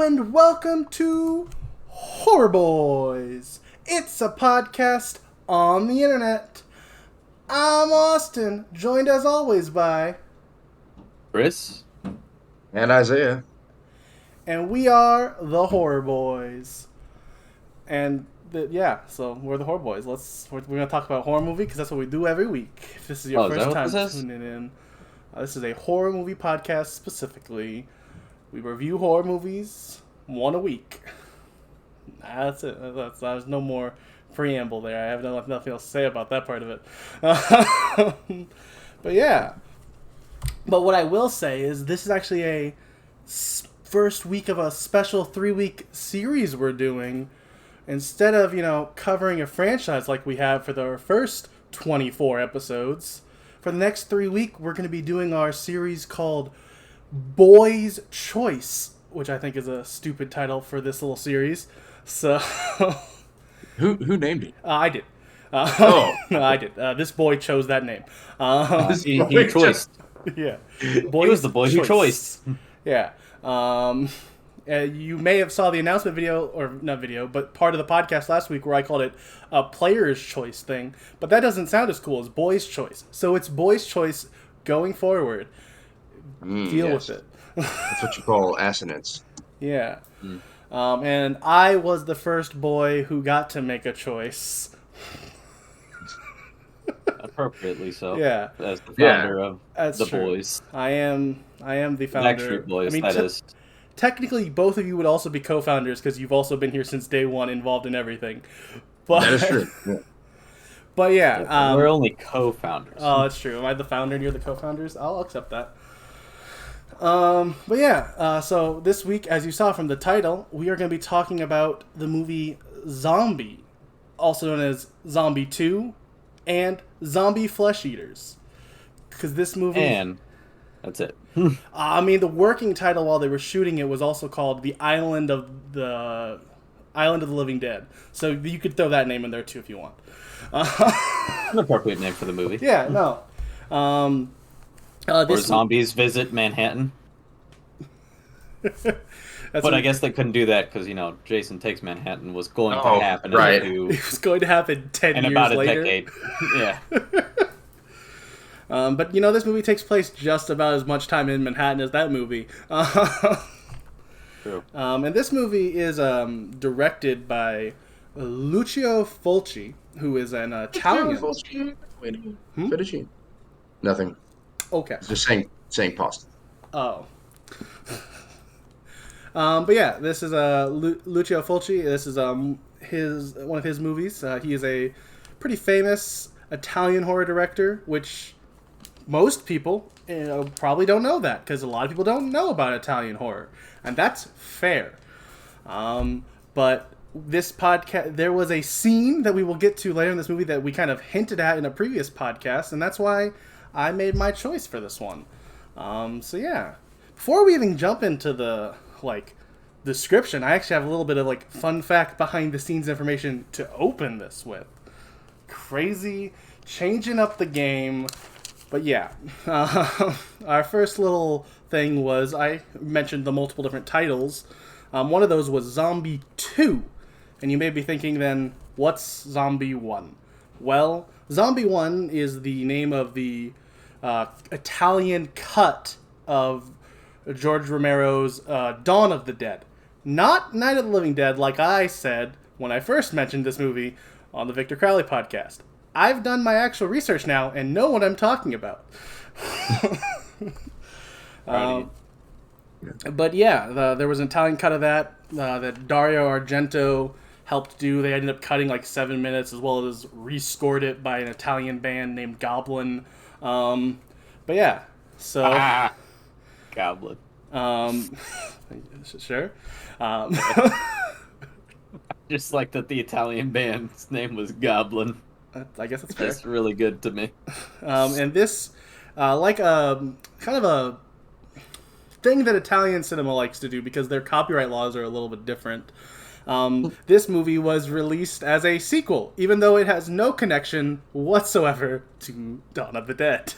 and welcome to Horror Boys. It's a podcast on the internet. I'm Austin, joined as always by Chris and Isaiah, and we are the Horror Boys. And so we're the Horror Boys. We're gonna talk about a horror movie because that's what we do every week. If this is your first time tuning in, this is a horror movie podcast specifically. We review horror movies one a week. That's it. There's no more preamble there. I have nothing else to say about that part of it. But yeah. But what I will say is this is actually a first week of a special 3-week series we're doing. Instead of, covering a franchise like we have for the first 24 episodes, for the next 3 weeks, we're going to be doing our series called Boys' Choice, which I think is a stupid title for this little series. So, who named it? I did. No, I did. This boy chose that name. He choiced. Yeah, he was the boy who choiced. Yeah. You may have saw the announcement video, or not video, but part of the podcast last week where I called it a player's choice thing. But that doesn't sound as cool as boy's choice. So it's boy's choice going forward. Deal with it. That's what you call assonance. Yeah. And I was the first boy who got to make a choice. Appropriately so. Yeah. As the founder of That's the true. Boys. I am the founder. Backstreet Boys, I mean, that is. Technically, both of you would also be co-founders because you've also been here since day one, involved in everything. But, that is true. Yeah. But yeah. We're only co-founders. Oh, that's true. Am I the founder and you're the co-founders? I'll accept that. But yeah, so this week, as you saw from the title, we are going to be talking about the movie Zombie, also known as Zombie 2, and Zombie Flesh Eaters. Because this movie... And that's it. I mean, the working title while they were shooting it was also called The Island of the Living Dead. So you could throw that name in there too if you want. An appropriate name for the movie. Yeah, no. Or Zombies Visit Manhattan. But I guess they couldn't do that because, Jason Takes Manhattan was going to happen. Right. It was going to happen 10 in years about a later. decade. Yeah. But, this movie takes place just about as much time in Manhattan as that movie. True. And this movie is directed by Lucio Fulci, who is an Italian. Fettuccine. Nothing. Okay. Just saying pasta. Oh. But yeah, this is Lucio Fulci. This is one of his movies. He is a pretty famous Italian horror director, which most people probably don't know that because a lot of people don't know about Italian horror, and that's fair. But this podcast, there was a scene that we will get to later in this movie that we kind of hinted at in a previous podcast, and that's why I made my choice for this one. So yeah, before we even jump into the description, I actually have a little bit of fun fact behind the scenes information to open this with. Crazy, changing up the game. But yeah, our first little thing was I mentioned the multiple different titles. One of those was Zombie 2. And you may be thinking then, what's Zombie 1? Well, Zombie 1 is the name of the Italian cut of George Romero's Dawn of the Dead. Not Night of the Living Dead, like I said when I first mentioned this movie on the Victor Crowley podcast. I've done my actual research now and know what I'm talking about. But yeah, there was an Italian cut of that that Dario Argento helped do. They ended up cutting 7 minutes as well as rescored it by an Italian band named Goblin. But yeah, so... Goblin. Sure. Just like that the Italian band's name was Goblin. I guess that's fair. That's really good to me. And this, kind of a thing that Italian cinema likes to do because their copyright laws are a little bit different. This movie was released as a sequel, even though it has no connection whatsoever to Dawn of the Dead.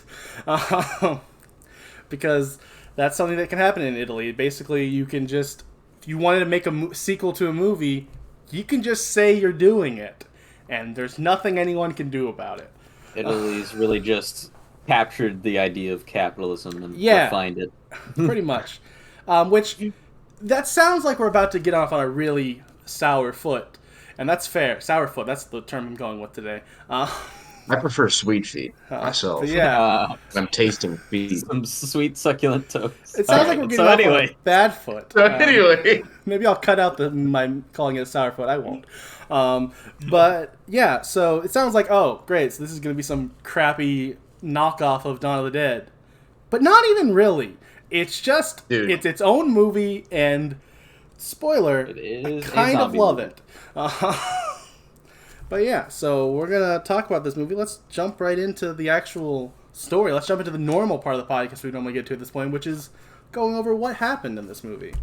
Because that's something that can happen in Italy. Basically, you can just you wanted to make a sequel to a movie, you can just say you're doing it, and there's nothing anyone can do about it. Italy's really just captured the idea of capitalism and refined it. Pretty much. Which, that sounds like we're about to get off on a really sour foot, and that's fair. Sour foot, that's the term I'm going with today. I prefer sweet feet myself. But yeah. I'm tasting feet. Some sweet succulent toast. It sounds like we're getting off on a bad foot. Anyway. Maybe I'll cut out my calling it a sour foot. I won't. But yeah, so it sounds like, oh, great, so this is going to be some crappy knockoff of Dawn of the Dead. But not even really. It's just, it's its own movie, and spoiler, I kind of love it. But yeah, so we're going to talk about this movie. Let's jump right into the actual story. Let's jump into the normal part of the podcast we normally get to at this point, which is going over what happened in this movie.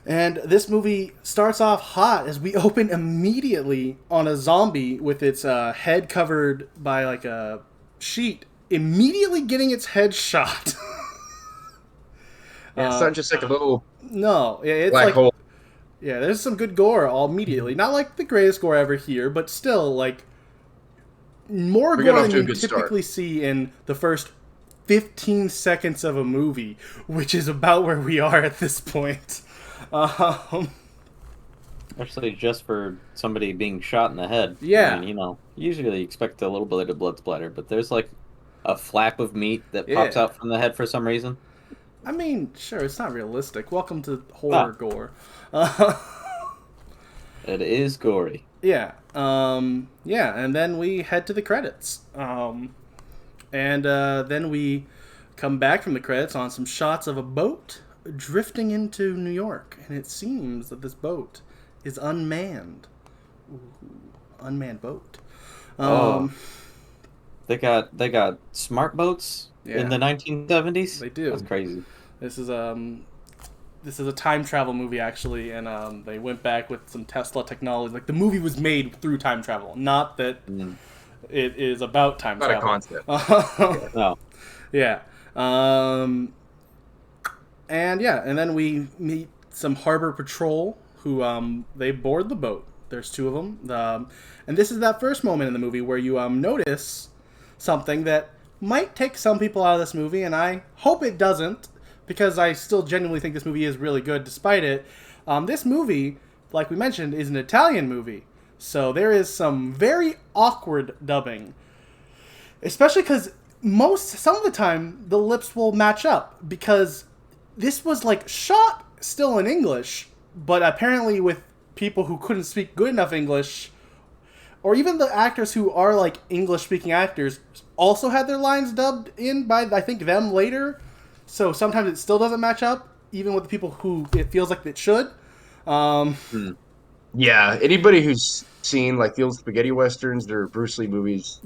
And this movie starts off hot as we open immediately on a zombie with its head covered by like a sheet, immediately getting its head shot. It's not just like a little it's black like hole. Yeah, there's some good gore all immediately. Not like the greatest gore ever here, but still, like, more gore than you typically see in the first 15 seconds of a movie, which is about where we are at this point. Actually, just for somebody being shot in the head. Yeah. I mean, usually you expect a little bit of blood splatter, but there's like a flap of meat that pops out from the head for some reason. I mean, sure, it's not realistic. Welcome to horror gore. It is gory. Yeah. And then we head to the credits. And then we come back from the credits on some shots of a boat drifting into New York. And it seems that this boat is unmanned. Ooh, unmanned boat. They got smart boats in the 1970s? They do. That's crazy. This is a time travel movie, actually, and they went back with some Tesla technology. Like, the movie was made through time travel, not that it is about time travel. Not a concept. No. Yeah. And then we meet some harbor patrol who they board the boat. There's two of them. And this is that first moment in the movie where you notice something that might take some people out of this movie, and I hope it doesn't, because I still genuinely think this movie is really good despite it. This movie, like we mentioned, is an Italian movie. So there is some very awkward dubbing. Especially because some of the time, the lips will match up. Because this was like shot still in English, but apparently with people who couldn't speak good enough English, or even the actors who are like English-speaking actors, also had their lines dubbed in by, I think, them later. So sometimes it still doesn't match up, even with the people who it feels like it should. Yeah, anybody who's seen like the old spaghetti westerns or Bruce Lee movies,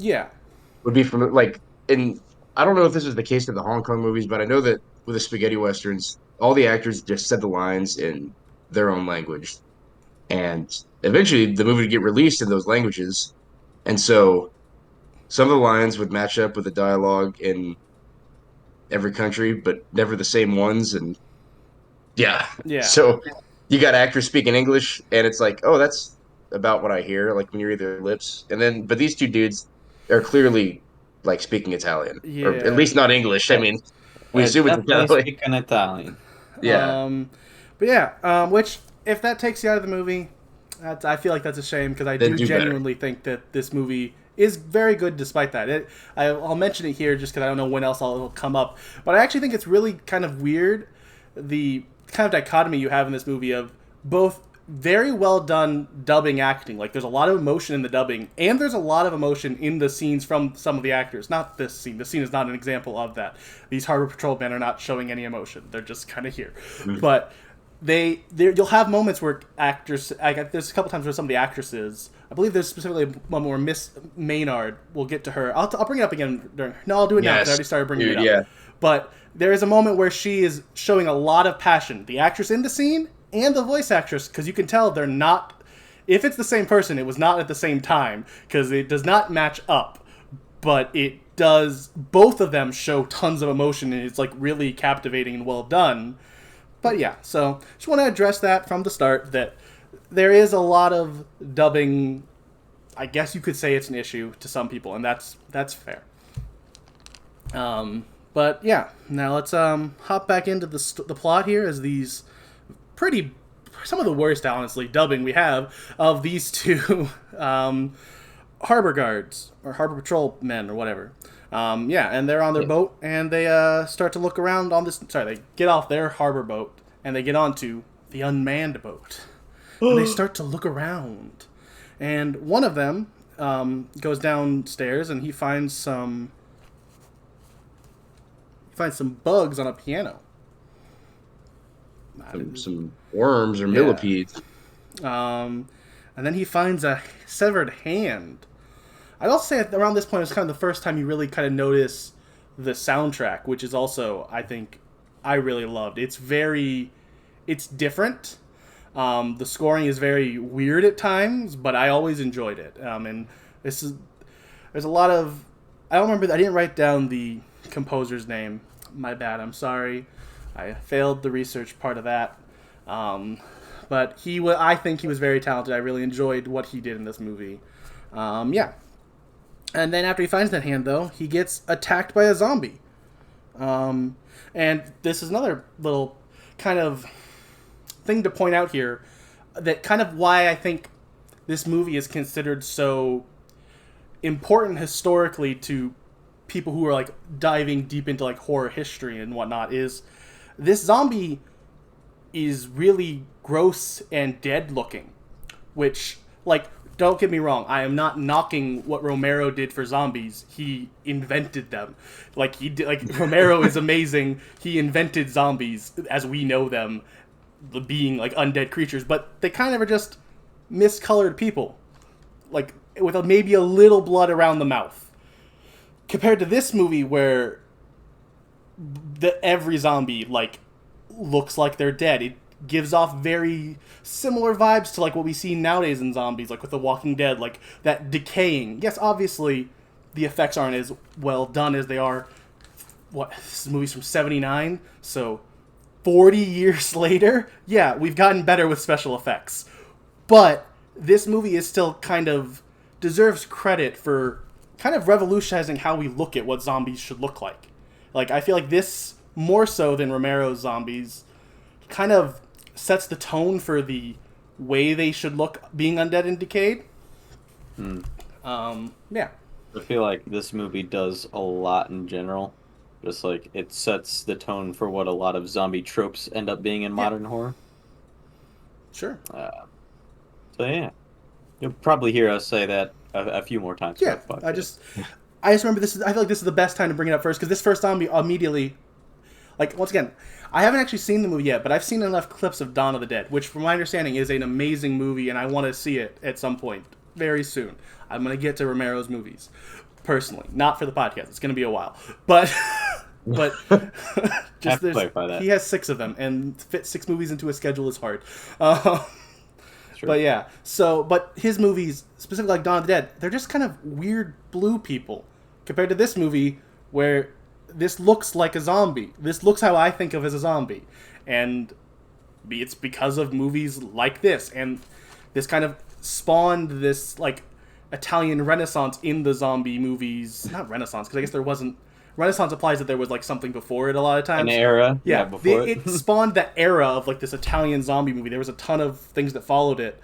would be from like. And I don't know if this is the case of the Hong Kong movies, but I know that with the spaghetti westerns, all the actors just said the lines in their own language, and eventually the movie would get released in those languages, and so some of the lines would match up with the dialogue in every country, but never the same ones. And so you got actors speaking English, and it's like, oh, that's about what I hear, like when you read their lips. And then, but these two dudes are clearly like speaking Italian, or at least not English. I mean, we assume it's Italian. Speaking Italian. Yeah. Which, if that takes you out of the movie, I feel like that's a shame, because I do genuinely think that this movie is very good despite that. I'll mention it here just because I don't know when else it'll come up. But I actually think it's really kind of weird, the kind of dichotomy you have in this movie of both very well done dubbing acting. Like, there's a lot of emotion in the dubbing, and there's a lot of emotion in the scenes from some of the actors. Not this scene. This scene is not an example of that. These Harbor Patrol men are not showing any emotion. They're just kind of here. Mm-hmm. But you'll have moments where actors, there's a couple times where some of the actresses, I believe there's specifically one where Miss Maynard, we'll get to her. I'll bring it up again I'll do it now because I already started bringing it up. Yeah. But there is a moment where she is showing a lot of passion. The actress in the scene and the voice actress, because you can tell they're not, if it's the same person, it was not at the same time, because it does not match up. But it does, both of them show tons of emotion, and it's like really captivating and well done. But yeah, so just want to address that from the start, that there is a lot of dubbing. I guess you could say it's an issue to some people, and that's fair. But yeah, now let's hop back into the plot here, as these some of the worst, honestly, dubbing we have of these two harbor guards or harbor patrol men or whatever. And they're on their boat, and they start to look around on this. Sorry, they get off their harbor boat and they get onto the unmanned boat, and they start to look around. And one of them goes downstairs, and he finds some bugs on a piano. Some worms or millipedes. And then he finds a severed hand. I'd also say around this point, it's kind of the first time you really kind of notice the soundtrack, which is also, I think, I really loved. It's different. The scoring is very weird at times, but I always enjoyed it. And there's a lot of, I don't remember, I didn't write down the composer's name. My bad, I'm sorry. I failed the research part of that. But I think he was very talented. I really enjoyed what he did in this movie. And then after he finds that hand, though, he gets attacked by a zombie. And this is another little kind of thing to point out here, that kind of why I think this movie is considered so important historically to people who are like diving deep into like horror history and whatnot, is this zombie is really gross and dead looking, which, like, don't get me wrong, I am not knocking what Romero did for zombies. He invented them. Romero is amazing. He invented zombies as we know them, being like undead creatures, but they kind of are just miscolored people, like with maybe a little blood around the mouth. Compared to this movie, where every zombie like looks like they're dead. It gives off very similar vibes to like what we see nowadays in zombies, like with The Walking Dead, like that decaying. Yes, obviously the effects aren't as well done as they are. This movie's from '79, so 40 years later, yeah, we've gotten better with special effects. But this movie is still kind of deserves credit for kind of revolutionizing how we look at what zombies should look like. Like, I feel like this, more so than Romero's zombies, kind of sets the tone for the way they should look being undead and decayed. Yeah. I feel like this movie does a lot in general. Just like it sets the tone for what a lot of zombie tropes end up being in modern horror. Sure. So yeah, you'll probably hear us say that a few more times. Yeah, I just remember this. I feel like this is the best time to bring it up first, because this first zombie immediately, like, once again, I haven't actually seen the movie yet, but I've seen enough clips of Dawn of the Dead, which, from my understanding, is an amazing movie, and I want to see it at some point very soon. I'm going to get to Romero's movies, personally, not for the podcast. It's going to be a while, but just he has 6 of them, and fit 6 movies into a schedule is hard. But yeah, but his movies, specifically like Dawn of the Dead, they're just kind of weird blue people compared to this movie, where this looks like a zombie. This looks how I think of as a zombie. And it's because of movies like this. And this kind of spawned this, like, Italian Renaissance in the zombie movies. Not Renaissance, because I guess there wasn't... Renaissance applies that there was, like, something before it a lot of times. An era. Yeah, before it spawned that era of, like, this Italian zombie movie. There was a ton of things that followed it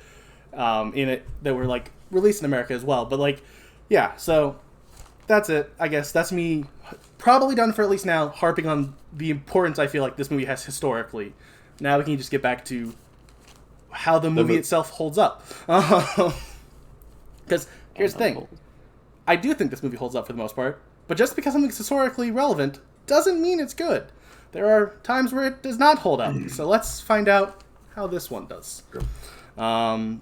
in it that were, like, released in America as well. But, like, yeah, so that's it. I guess that's me probably done for at least now, harping on the importance I feel like this movie has historically. Now we can just get back to how the movie itself holds up. Because here's the thing. I do think this movie holds up for the most part. But just because something's historically relevant doesn't mean it's good. There are times where it does not hold up. So let's find out how this one does. So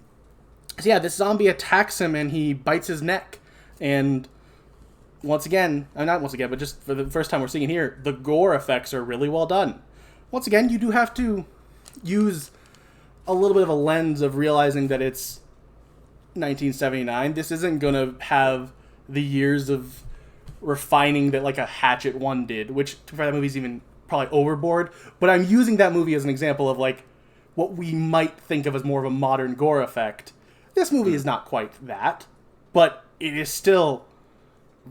yeah, this zombie attacks him and he bites his neck. And not once again, but just for the first time we're seeing it here, the gore effects are really well done. Once again, you do have to use a little bit of a lens of realizing that it's 1979. This isn't going to have the years of refining that like a Hatchet 1 did, which for that movie's even probably overboard. But I'm using that movie as an example of like what we might think of as more of a modern gore effect. This movie is not quite that, but it is still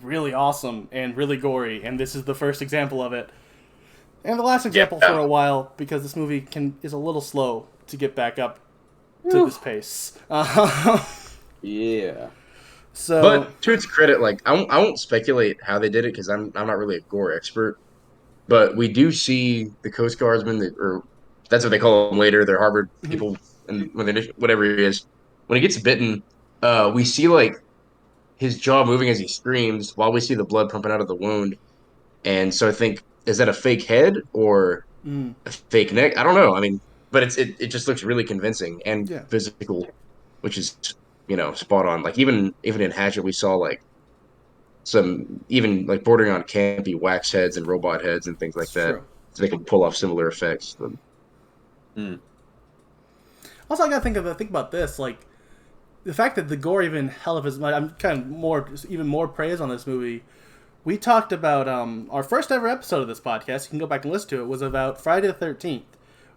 really awesome and really gory, and this is the first example of it. And the last example for a while, because this movie is a little slow to get back up to this pace. Yeah. So, but to its credit, like I won't speculate how they did it because I'm not really a gore expert. But we do see the Coast Guardsmen, or that's what they call them later. They're Harvard people, and when they whatever it is, when he gets bitten, we see like his jaw moving as he screams while we see the blood pumping out of the wound. And so I think, is that a fake head or a fake neck? I don't know. I mean, but it just looks really convincing and yeah. physical, which is spot on. Like even in Hatchet, we saw like some even like bordering on campy wax heads and robot heads and things like It's that, true. so they can pull off similar effects. Also, I gotta think about this, like, the fact that the gore even hell of his... I'm kind of even more praise on this movie. We talked about, our first ever episode of this podcast, you can go back and listen to it, was about Friday the 13th,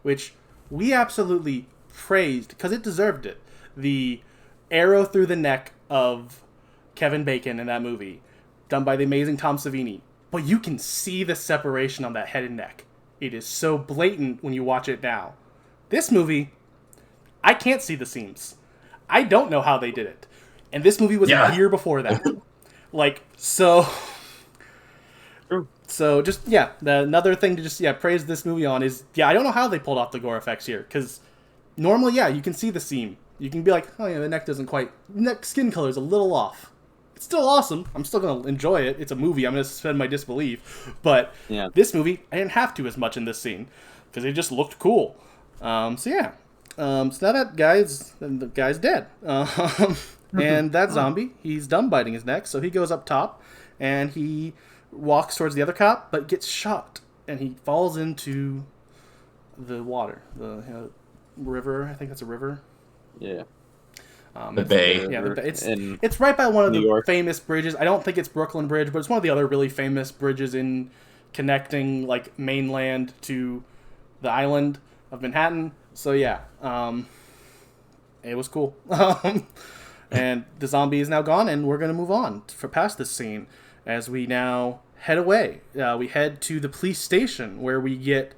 which we absolutely praised, because it deserved it. The arrow through the neck of Kevin Bacon in that movie, done by the amazing Tom Savini. But you can see the separation on that head and neck. It is so blatant when you watch it now. This movie, I can't see the seams. I don't know how they did it. And this movie was a year before that. Like, so... So, just, another thing to just, praise this movie on is, I don't know how they pulled off the gore effects here. Because normally, you can see the seam. You can be like, oh yeah, the neck doesn't quite... Neck skin color is a little off. It's still awesome. I'm still going to enjoy it. It's a movie. I'm going to suspend my disbelief. But this movie, I didn't have to as much in this scene. Because it just looked cool. So now that the guy's dead. And that zombie, he's done biting his neck. So he goes up top. And he walks towards the other cop. But gets shot. And he falls into the water. The river. I think that's a river. Yeah. The bay. Yeah, the bay. It's right by one of the famous bridges. I don't think it's Brooklyn Bridge, but it's one of the other really famous bridges in connecting like mainland to the island of Manhattan. So it was cool. And the zombie is now gone, and we're gonna move on past this scene as we now head away. We head to the police station where we get.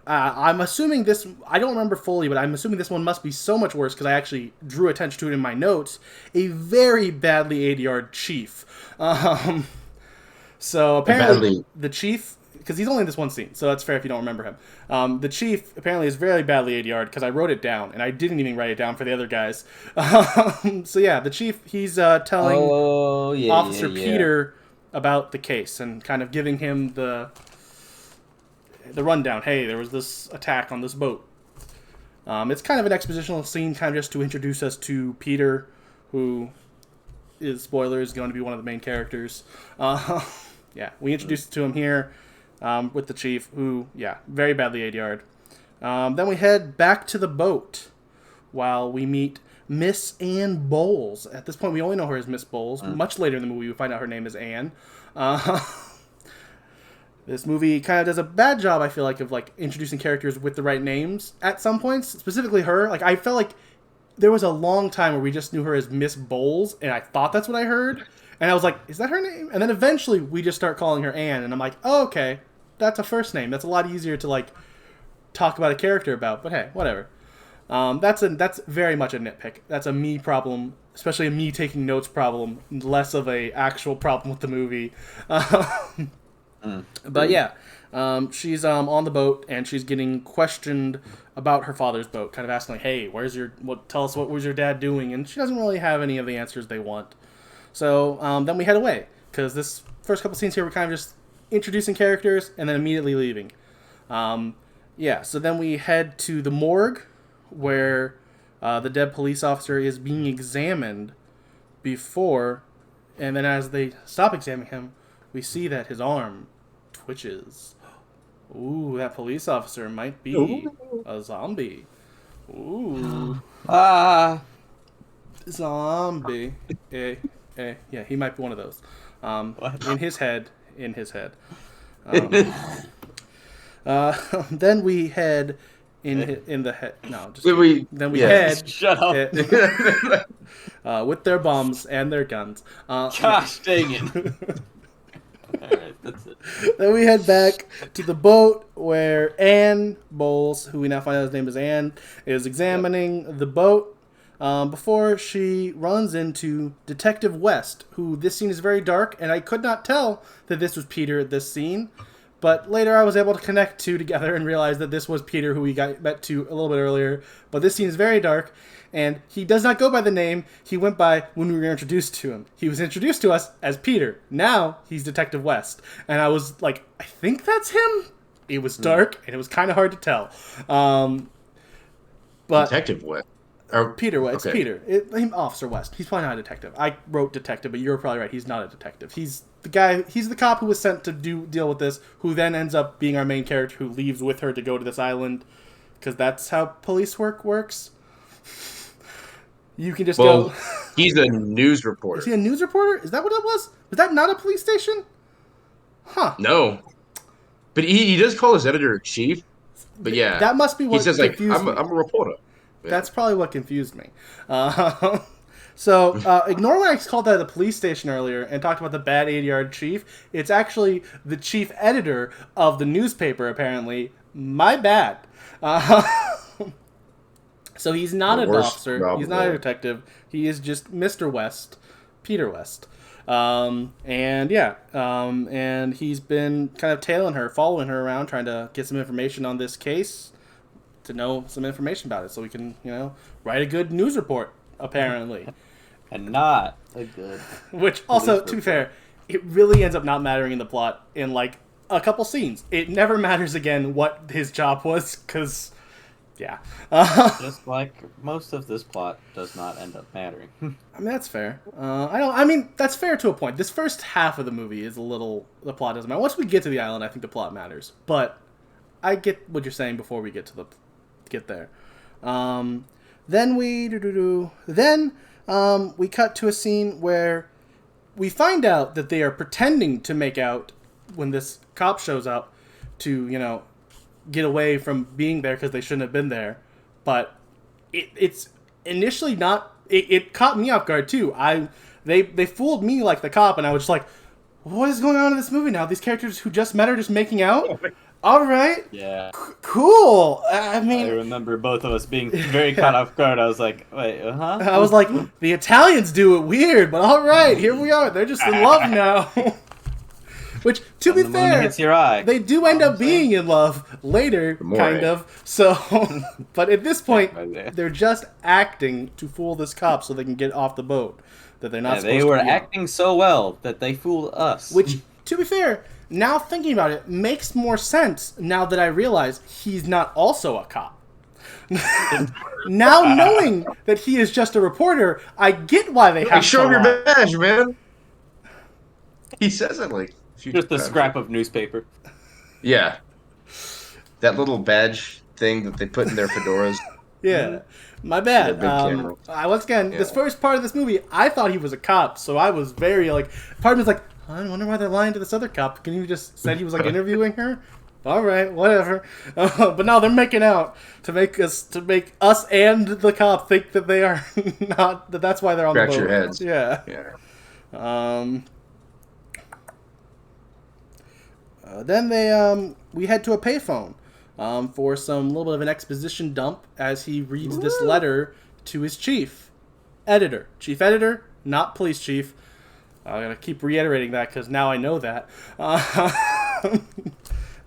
I'm assuming this... I don't remember fully, but I'm assuming this one must be so much worse because I actually drew attention to it in my notes. A very badly ADR'd chief. So apparently the chief... Because he's only in this one scene, so that's fair if you don't remember him. The chief apparently is very badly ADR'd because I wrote it down, and I didn't even write it down for the other guys. The chief, he's telling Officer Peter about the case and kind of giving him the rundown. Hey, there was this attack on this boat. It's kind of an expositional scene, kind of just to introduce us to Peter, who is, spoiler, is going to be one of the main characters. We introduced to him here with the chief, who, very badly ADR'd. Then we head back to the boat while we meet Miss Ann Bowles. At this point, we only know her as Miss Bowles. Much later in the movie, we find out her name is Anne. This movie kind of does a bad job, I feel like, of like introducing characters with the right names at some points. Specifically her. Like, I felt like there was a long time where we just knew her as Miss Bowles, and I thought that's what I heard. And I was like, is that her name? And then eventually we just start calling her Anne, and I'm like, oh, okay, that's a first name. That's a lot easier to like talk about a character about. But hey, whatever. That's very much a nitpick. That's a me problem, especially a me taking notes problem, less of a actual problem with the movie. But she's on the boat and she's getting questioned about her father's boat, kind of asking like, hey, tell us what was your dad doing? And she doesn't really have any of the answers they want. So then we head away because this first couple scenes here we're kind of just introducing characters and then immediately leaving. So then we head to the morgue where the dead police officer is being examined before, and then as they stop examining him, we see that his arm twitches. Ooh, that police officer might be a zombie. Ooh. Zombie. Yeah, he might be one of those. In his head. Then we head in the head. No, just then we yeah. head. Shut up. With their bombs and their guns. Gosh dang it. Alright, that's it. Then we head back to the boat where Anne Bowles, who we now find out his name is Anne, is examining the boat before she runs into Detective West, who this scene is very dark, and I could not tell that this was Peter at this scene. But later I was able to connect two together and realize that this was Peter, who we got met to a little bit earlier. But this scene is very dark, and he does not go by the name he went by when we were introduced to him. He was introduced to us as Peter. Now he's Detective West. And I was like, I think that's him? It was dark, and it was kind of hard to tell. But Detective West. Peter West. It's Peter. Officer West. He's probably not a detective. I wrote detective, but you're probably right. He's not a detective. He's the guy. He's the cop who was sent to deal with this, who then ends up being our main character, who leaves with her to go to this island, because that's how police work works. You can just go. He's a news reporter. Is he a news reporter? Is that what it was? Was that not a police station? Huh. No. But he does call his editor-in-chief. But yeah. That must be what he says, confused me. I'm a reporter. Yeah. That's probably what confused me. So ignore when I called that a police station earlier and talked about the bad 80-yard chief. It's actually the chief editor of the newspaper, apparently. My bad. So he's not an officer. He's not a detective. He is just Mr. West, Peter West. And he's been kind of tailing her, following her around, trying to get some information on this case, to know some information about it, so we can, write a good news report, apparently. And not a good. Which also, to be fair, it really ends up not mattering in the plot in like a couple scenes. It never matters again what his job was, because, yeah. Just like most of this plot does not end up mattering. I mean, that's fair. I mean, that's fair to a point. This first half of the movie is the plot doesn't matter. Once we get to the island, I think the plot matters. But I get what you're saying before we get there. Then we cut to a scene where we find out that they are pretending to make out when this cop shows up to, get away from being there because they shouldn't have been there. But it's initially not... It caught me off guard, too. They fooled me like the cop, and I was just like, what is going on in this movie now? These characters who just met are just making out? All right. Yeah. Cool. I mean... I remember both of us being very caught off guard. I was like, wait, huh? I was like, the Italians do it weird, but all right, here we are. They're just in love now. Which, to be fair, hits your eye. They do end up being in love later, kind of. So, but at this point, they're just acting to fool this cop so they can get off the boat. That they're not supposed to be. They were acting so well that they fooled us. Which, to be fair, now thinking about it, makes more sense now that I realize he's not also a cop. Now knowing that he is just a reporter, I get why they have to show him your badge, man. He says it like... Just a scrap of newspaper. Yeah. That little badge thing that they put in their fedoras. Yeah. My bad. Once again, this first part of this movie, I thought he was a cop, so I was very, part of me was like, I wonder why they're lying to this other cop. Can you just said he was, interviewing her? All right, whatever. But no, they're making out to make us and the cop think that they are not, that's why they're on the boat. Scratch your heads. Yeah. Then we head to a payphone for some little bit of an exposition dump as he reads this letter to his chief editor, not police chief. I'm gonna keep reiterating that because now I know that.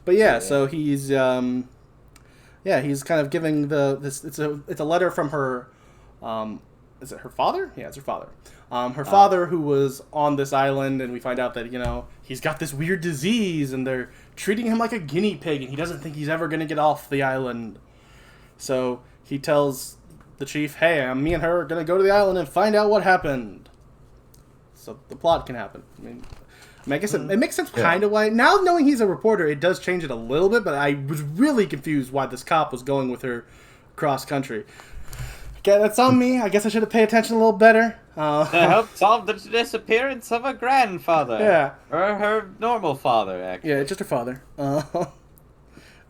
But yeah, so he's he's kind of giving it's a letter from her. Is it her father? Yeah, it's her father. Her father, who was on this island, and we find out that, he's got this weird disease, and they're treating him like a guinea pig, and he doesn't think he's ever going to get off the island. So he tells the chief, hey, me and her are going to go to the island and find out what happened. So the plot can happen. I guess it makes sense kind of why. Now knowing he's a reporter, it does change it a little bit, but I was really confused why this cop was going with her cross country. Okay, that's on me. I guess I should have paid attention a little better. To help solve the disappearance of her grandfather. Yeah. Or her normal father, actually. Yeah, just her father.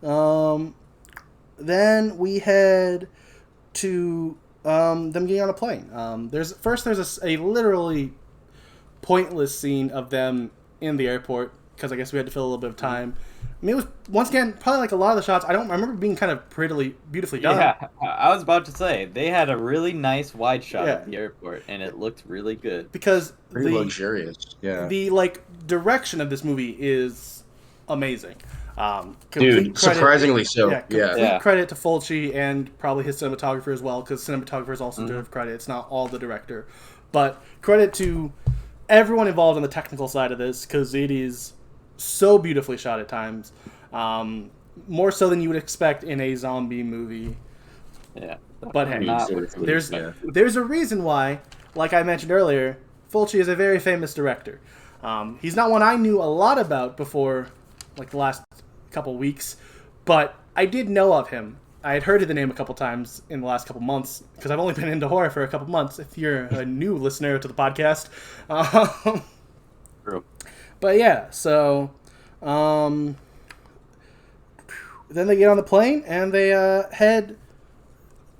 Then we head to them getting on a plane. There's a literally pointless scene of them in the airport because I guess we had to fill a little bit of time. I mean, it was, once again, probably like a lot of the shots, I remember being kind of beautifully done. Yeah, I was about to say, they had a really nice wide shot of the airport, and it looked really good. Because pretty luxurious, yeah. The, direction of this movie is amazing. Dude, surprisingly so. Complete credit to Fulci and probably his cinematographer as well, because cinematographers also deserve credit. It's not all the director. But credit to everyone involved on the technical side of this, because it is so beautifully shot at times. More so than you would expect in a zombie movie. Yeah. But hey, there's a reason why, like I mentioned earlier, Fulci is a very famous director. He's not one I knew a lot about before, like the last couple weeks, but I did know of him. I had heard of the name a couple times in the last couple months, because I've only been into horror for a couple months, if you're a new listener to the podcast. True. But yeah, so then they get on the plane and they head.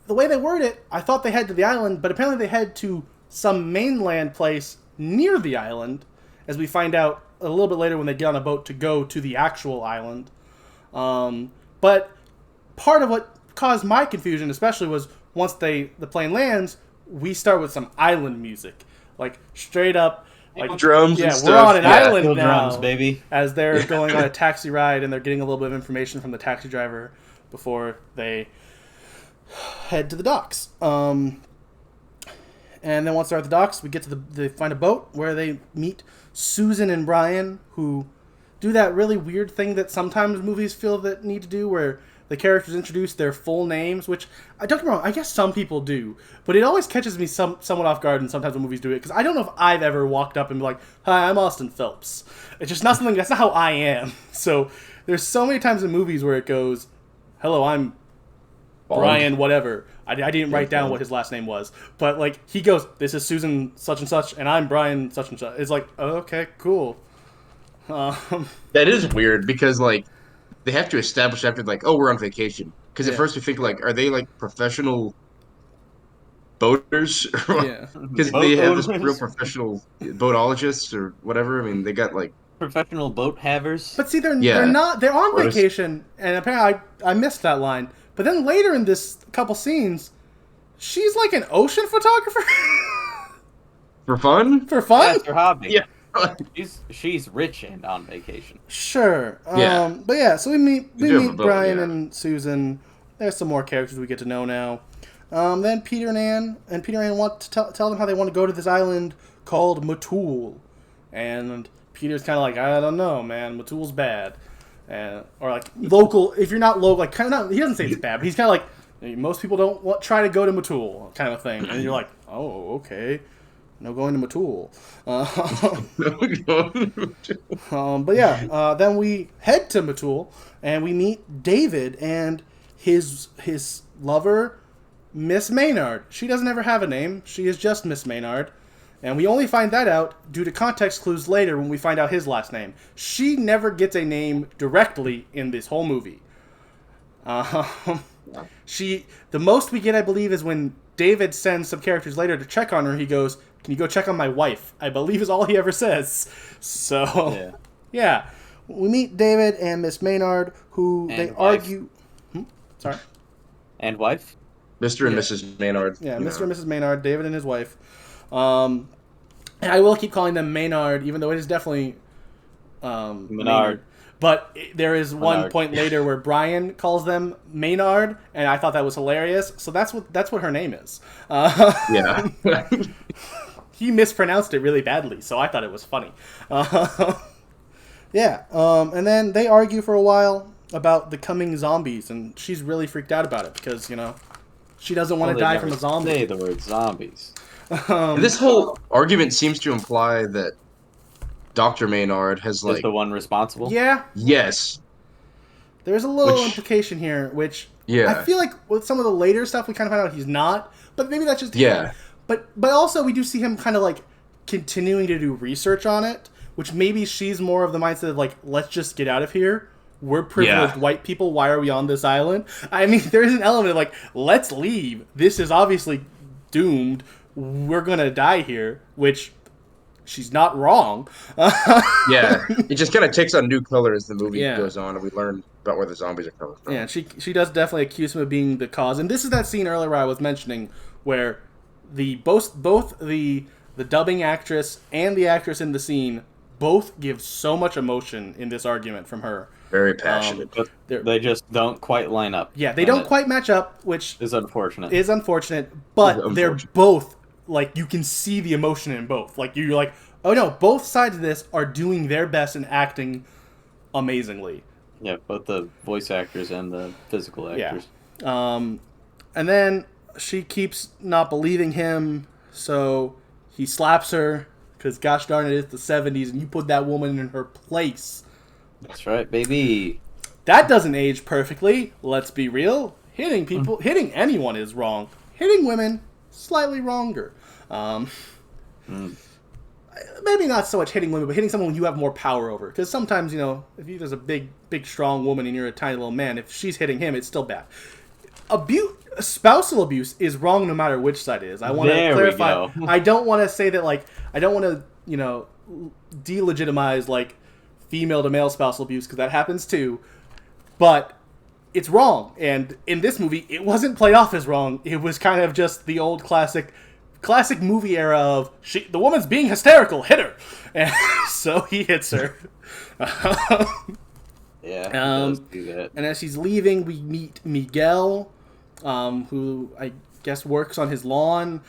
The way they word it, I thought they head to the island, but apparently they head to some mainland place near the island, as we find out a little bit later when they get on a boat to go to the actual island. But part of what caused my confusion, especially, was once the plane lands, we start with some island music, like straight up. Like drums and stuff. We're on an island now, drums, baby. As they're going on a taxi ride and they're getting a little bit of information from the taxi driver before they head to the docks. And then once they're at the docks, we get to they find a boat where they meet Susan and Brian, who do that really weird thing that sometimes movies feel that need to do, where the characters introduce their full names, which, don't get me wrong, I guess some people do, but it always catches me somewhat off guard, and sometimes when movies do it, because I don't know if I've ever walked up and be like, "Hi, I'm Austin Phelps." It's just not something, that's not how I am. So there's so many times in movies where it goes, "Hello, I'm Brian whatever." I didn't write down what his last name was, but like he goes, "This is Susan such and such, and I'm Brian such and such." It's like, oh, okay, cool. That is weird, because like they have to establish after, like, oh, we're on vacation. Because at first we think, like, are they, like, professional boaters? Yeah. Because they have this real professional boatologists or whatever. I mean, they got, like... professional boat havers. But see, they're not... They're on vacation, and apparently I missed that line. But then later in this couple scenes, she's like an ocean photographer? For fun? For fun? That's her hobby. Yeah. She's rich and on vacation. Sure. But yeah, so we meet Brian and Susan. There's some more characters we get to know now. Then Peter and Anne want to tell them how they want to go to this island called Matul. And Peter's kind of like, I don't know, man. Matul's bad. Or like local, if you're not local, like kind of not, he doesn't say it's bad, but he's kind of like, most people don't try to go to Matul kind of thing. And you're like, oh, okay. No going to Matul. But yeah, then we head to Matul and we meet David and his lover, Miss Maynard. She doesn't ever have a name. She is just Miss Maynard. And we only find that out due to context clues later when we find out his last name. She never gets a name directly in this whole movie. The most we get, I believe, is when David sends some characters later to check on her. He goes, "Can you go check on my wife?" I believe is all he ever says. So, yeah. We meet David and Miss Maynard, who they argue... Sorry? And wife? Mr. and Mrs. Maynard. Yeah, Mr. and Mrs. Maynard, David and his wife. And I will keep calling them Maynard, even though it is definitely Maynard. But there is one point later where Brian calls them Maynard, and I thought that was hilarious. So that's what her name is. Yeah. He mispronounced it really badly, so I thought it was funny. Yeah. And then they argue for a while about the coming zombies, and she's really freaked out about it because, she doesn't want to die from a zombie. Say the word zombies. This whole argument seems to imply that Dr. Maynard has, like... is the one responsible? Yeah. Yes. There's a little implication here, which I feel like with some of the later stuff we kind of find out he's not, but maybe that's just him. But also we do see him kind of like continuing to do research on it, which maybe she's more of the mindset of like, let's just get out of here we're privileged white people. Why are we on this island? I mean, there's an element of like, let's leave. This is obviously doomed. We're gonna die here, which she's not wrong. Yeah, it just kind of takes on new color as the movie goes on, and we learn about where the zombies are coming from. Yeah, she does definitely accuse him of being the cause, and this is that scene earlier where I was mentioning where both the dubbing actress and the actress in the scene both give so much emotion in this argument from her. Very passionate. But they just don't quite line up. Yeah, they don't quite match up, which is unfortunate. But they're both, like, you can see the emotion in both. Like, you're like, oh no, both sides of this are doing their best and acting amazingly. Yeah, both the voice actors and the physical actors. Yeah. And then she keeps not believing him, so he slaps her, because gosh darn it, it's the 70s, and you put that woman in her place. That's right, baby. That doesn't age perfectly, let's be real. Hitting people, hitting anyone is wrong. Hitting women, slightly wronger. Maybe not so much hitting women, but hitting someone you have more power over. Because sometimes, if there's a big, strong woman and you're a tiny little man, if she's hitting him, it's still bad. Spousal abuse is wrong no matter which side it is. I want to clarify. I don't want to say that, like, I don't want to, delegitimize, like, female to male spousal abuse, because that happens too. But it's wrong. And in this movie, it wasn't played off as wrong. It was kind of just the old classic movie era of the woman's being hysterical, hit her. And so he hits her. Yeah, he does do that. And as she's leaving, we meet Miguel, who I guess works on his lawn.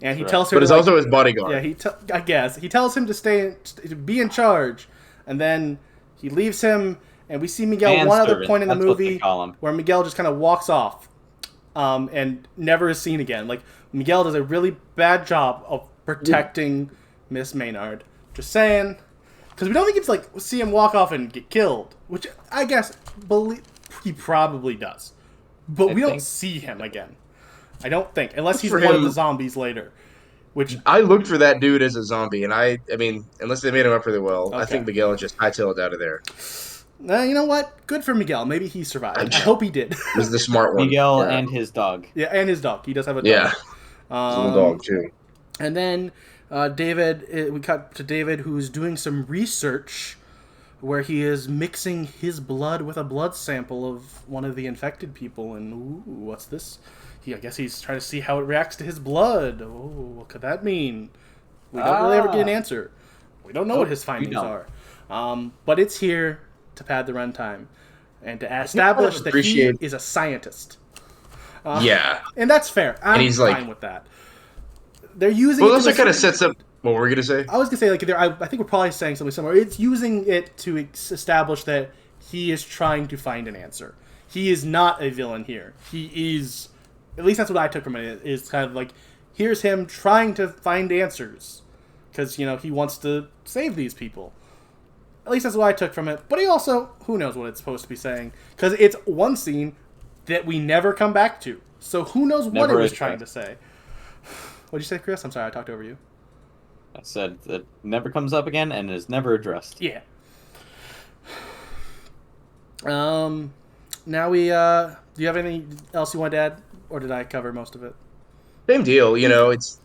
And he tells her, but it's also his bodyguard. Yeah, I guess he tells him to be in charge, and then he leaves him. And we see Miguel one other point in the movie where Miguel just kind of walks off, and never is seen again. Like, Miguel does a really bad job of protecting Miss Maynard. Just saying. Because we don't think it's like, see him walk off and get killed. Which I guess he probably does. But we don't see him again. I don't think. Unless he's one of the zombies later. Which I looked for that dude as a zombie. And I mean, unless they made him up really well, okay. I think Miguel just hightailed out of there. You know what? Good for Miguel. Maybe he survived. I hope he did. He's the smart one. Miguel and his dog. Yeah, and his dog. He does have a dog. Yeah. He's a little dog, too. And then we cut to David, who's doing some research where he is mixing his blood with a blood sample of one of the infected people. And, ooh, what's this? I guess he's trying to see how it reacts to his blood. Oh, what could that mean? We don't really ever get an answer. We don't know what his findings are. But it's here to pad the runtime and to establish that he is a scientist. And that's fair. I'm fine with that. They're using. Well, it also kind of sets up. What were we gonna say? I was gonna say, like, I think we're probably saying something similar. It's using it to establish that he is trying to find an answer. He is not a villain here. He is. At least that's what I took from it. Is kind of like, here's him trying to find answers because he wants to save these people. At least that's what I took from it. But he also, who knows what it's supposed to be saying. Because it's one scene that we never come back to. So who knows what it was trying to say. What'd you say, Chris? I'm sorry, I talked over you. I said that never comes up again and is never addressed. Yeah. Now we, do you have anything else you want to add? Or did I cover most of it? Same deal. He's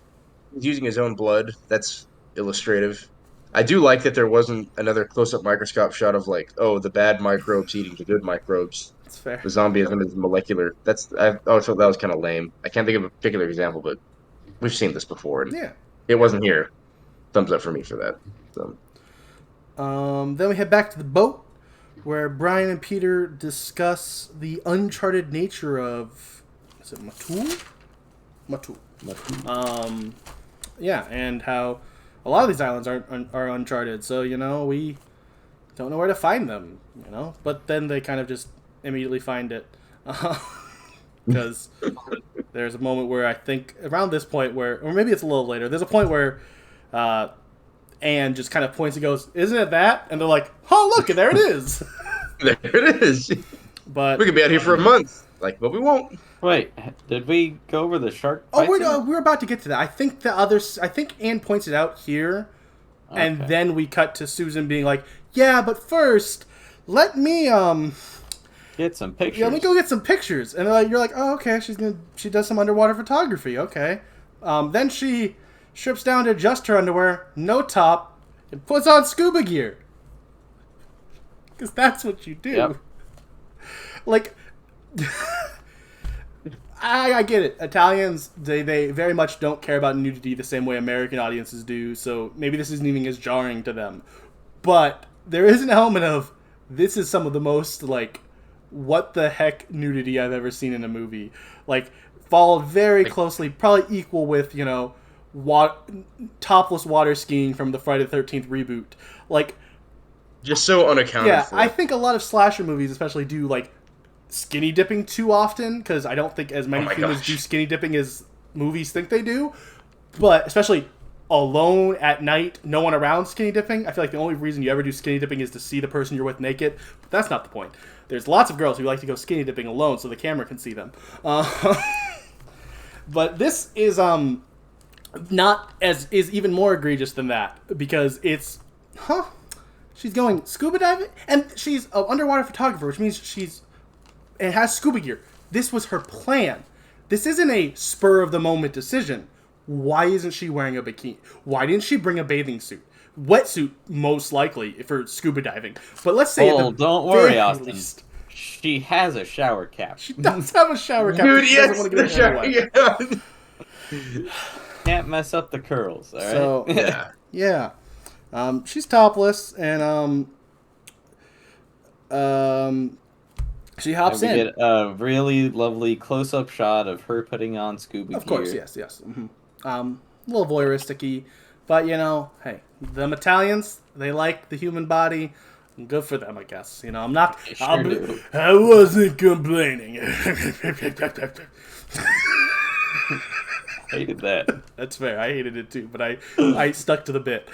using his own blood. That's illustrative. I do like that there wasn't another close-up microscope shot of, like, the bad microbes eating the good microbes. That's fair. The zombieism is molecular. I always thought that was kind of lame. I can't think of a particular example, but we've seen this before. And it wasn't here. Thumbs up for me for that. So. Then we head back to the boat, where Brian and Peter discuss the uncharted nature of... Is it Matul? Matul. Yeah, and how a lot of these islands are uncharted, so, we don't know where to find them, But then they kind of just immediately find it. Because there's a moment where I think, around this point where, or maybe it's a little later, there's a point where Anne just kind of points and goes, "Isn't it that?" And they're like, "Oh, look, there it is." There it is. But we could be out here for a month. But we won't. Wait, did we go over the shark? We're about to get to that. I think Anne points it out here, and then we cut to Susan being like, "Yeah, but first, let me get some pictures. Yeah, let me go get some pictures. And you're like, oh, okay, she does some underwater photography. Okay. Then she strips down to just her underwear, no top, and puts on scuba gear. Because that's what you do. Yep. Like, I get it. Italians, they very much don't care about nudity the same way American audiences do, so maybe this isn't even as jarring to them. But there is an element of, this is some of the most, like, what the heck nudity I've ever seen in a movie. Like, followed very closely, probably equal with, you know, topless water skiing from the Friday the 13th reboot. Like, just so unaccounted for. Yeah, I think a lot of slasher movies especially do, like, skinny dipping too often, because I don't think as many humans do skinny dipping as movies think they do. But especially alone at night, no one around skinny dipping, I feel like the only reason you ever do skinny dipping is to see the person you're with naked. But that's not the point. There's lots of girls who like to go skinny dipping alone so the camera can see them. But this is is even more egregious than that, because it's she's going scuba diving, and she's an underwater photographer, which means and has scuba gear. This was her plan. This isn't a spur of the moment decision. Why isn't she wearing a bikini? Why didn't she bring a bathing suit? Wetsuit, most likely, for scuba diving. But let's say don't worry, Austin. She has a shower cap. She does have a shower cap. Dude, yes, the shower. Yeah. Can't mess up the curls. All right. So yeah. She's topless, and she hops in. We get a really lovely close-up shot of her putting on scuba gear. Of course, yes. Mm-hmm. A little voyeuristic-y, but you know, hey, them Italians, they like the human body. Good for them, I guess. You know, I'm not. I wasn't complaining. Hated that. That's fair. I hated it too, but I stuck to the bit.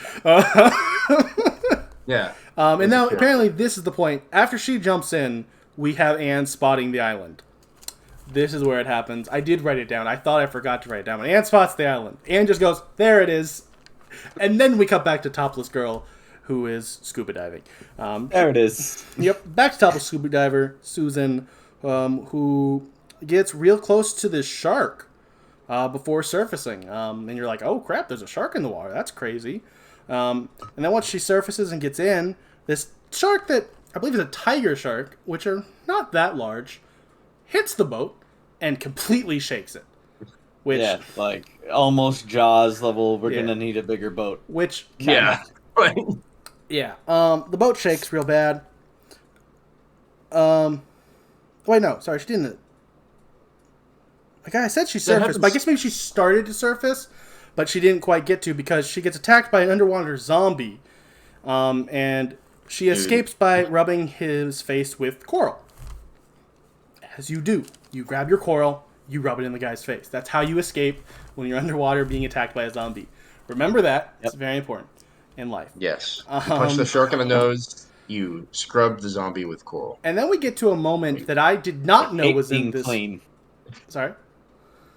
Yeah. And now apparently this is the point. After she jumps in, we have Anne spotting the island. This is where it happens. I did write it down. I thought I forgot to write it down. But Anne spots the island. Anne just goes, there it is. And then we cut back to topless girl who is scuba diving. There it is. Yep. Back to topless scuba diver, Susan, who gets real close to this shark before surfacing. And you're like, oh, crap, there's a shark in the water. That's crazy. And then once she surfaces and gets in, this shark that I believe is a tiger shark, which are not that large, hits the boat and completely shakes it. Which, yeah, like almost Jaws level. We're gonna need a bigger boat. Which, the boat shakes real bad. Wait, no, sorry, she didn't. Like I said, she surfaced, but I guess maybe she started to surface, but she didn't quite get to because she gets attacked by an underwater zombie, and she escapes by rubbing his face with coral. As you do. You grab your coral, you rub it in the guy's face. That's how you escape when you're underwater being attacked by a zombie. Remember that. It's very important in life. Yes. You punch the shark in the nose, you scrub the zombie with coral. And then we get to a moment that I did not know was in this. Clean. Sorry?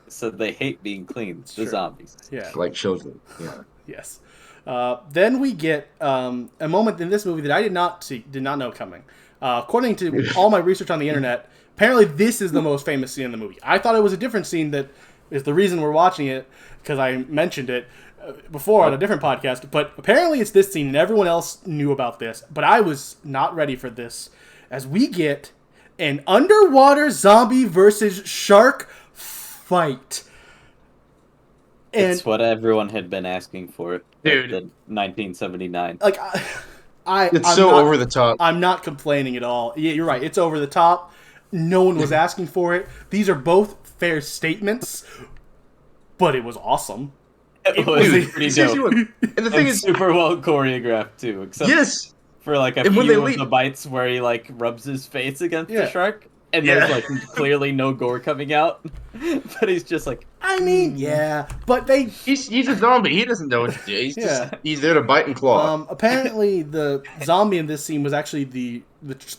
So they hate being clean, the zombies. Yeah. Like children. Yeah. Yes. Then we get a moment in this movie that I did not know coming. According to all my research on the internet, apparently this is the most famous scene in the movie. I thought it was a different scene that is the reason we're watching it, because I mentioned it before on a different podcast, but apparently it's this scene, and everyone else knew about this, but I was not ready for this, as we get an underwater zombie versus shark fight. And it's what everyone had been asking for, dude. In 1979. Like, it's so over the top. I'm not complaining at all. Yeah, you're right. It's over the top. No one was asking for it. These are both fair statements, but it was awesome. It was pretty dope. And the thing is, super well choreographed too. Except for like a few of the bites where he like rubs his face against the shark, and there's like clearly no gore coming out, but he's just like, I mean, but he's a zombie. He doesn't know what to do. He's there to bite and claw. Apparently, the zombie in this scene was actually the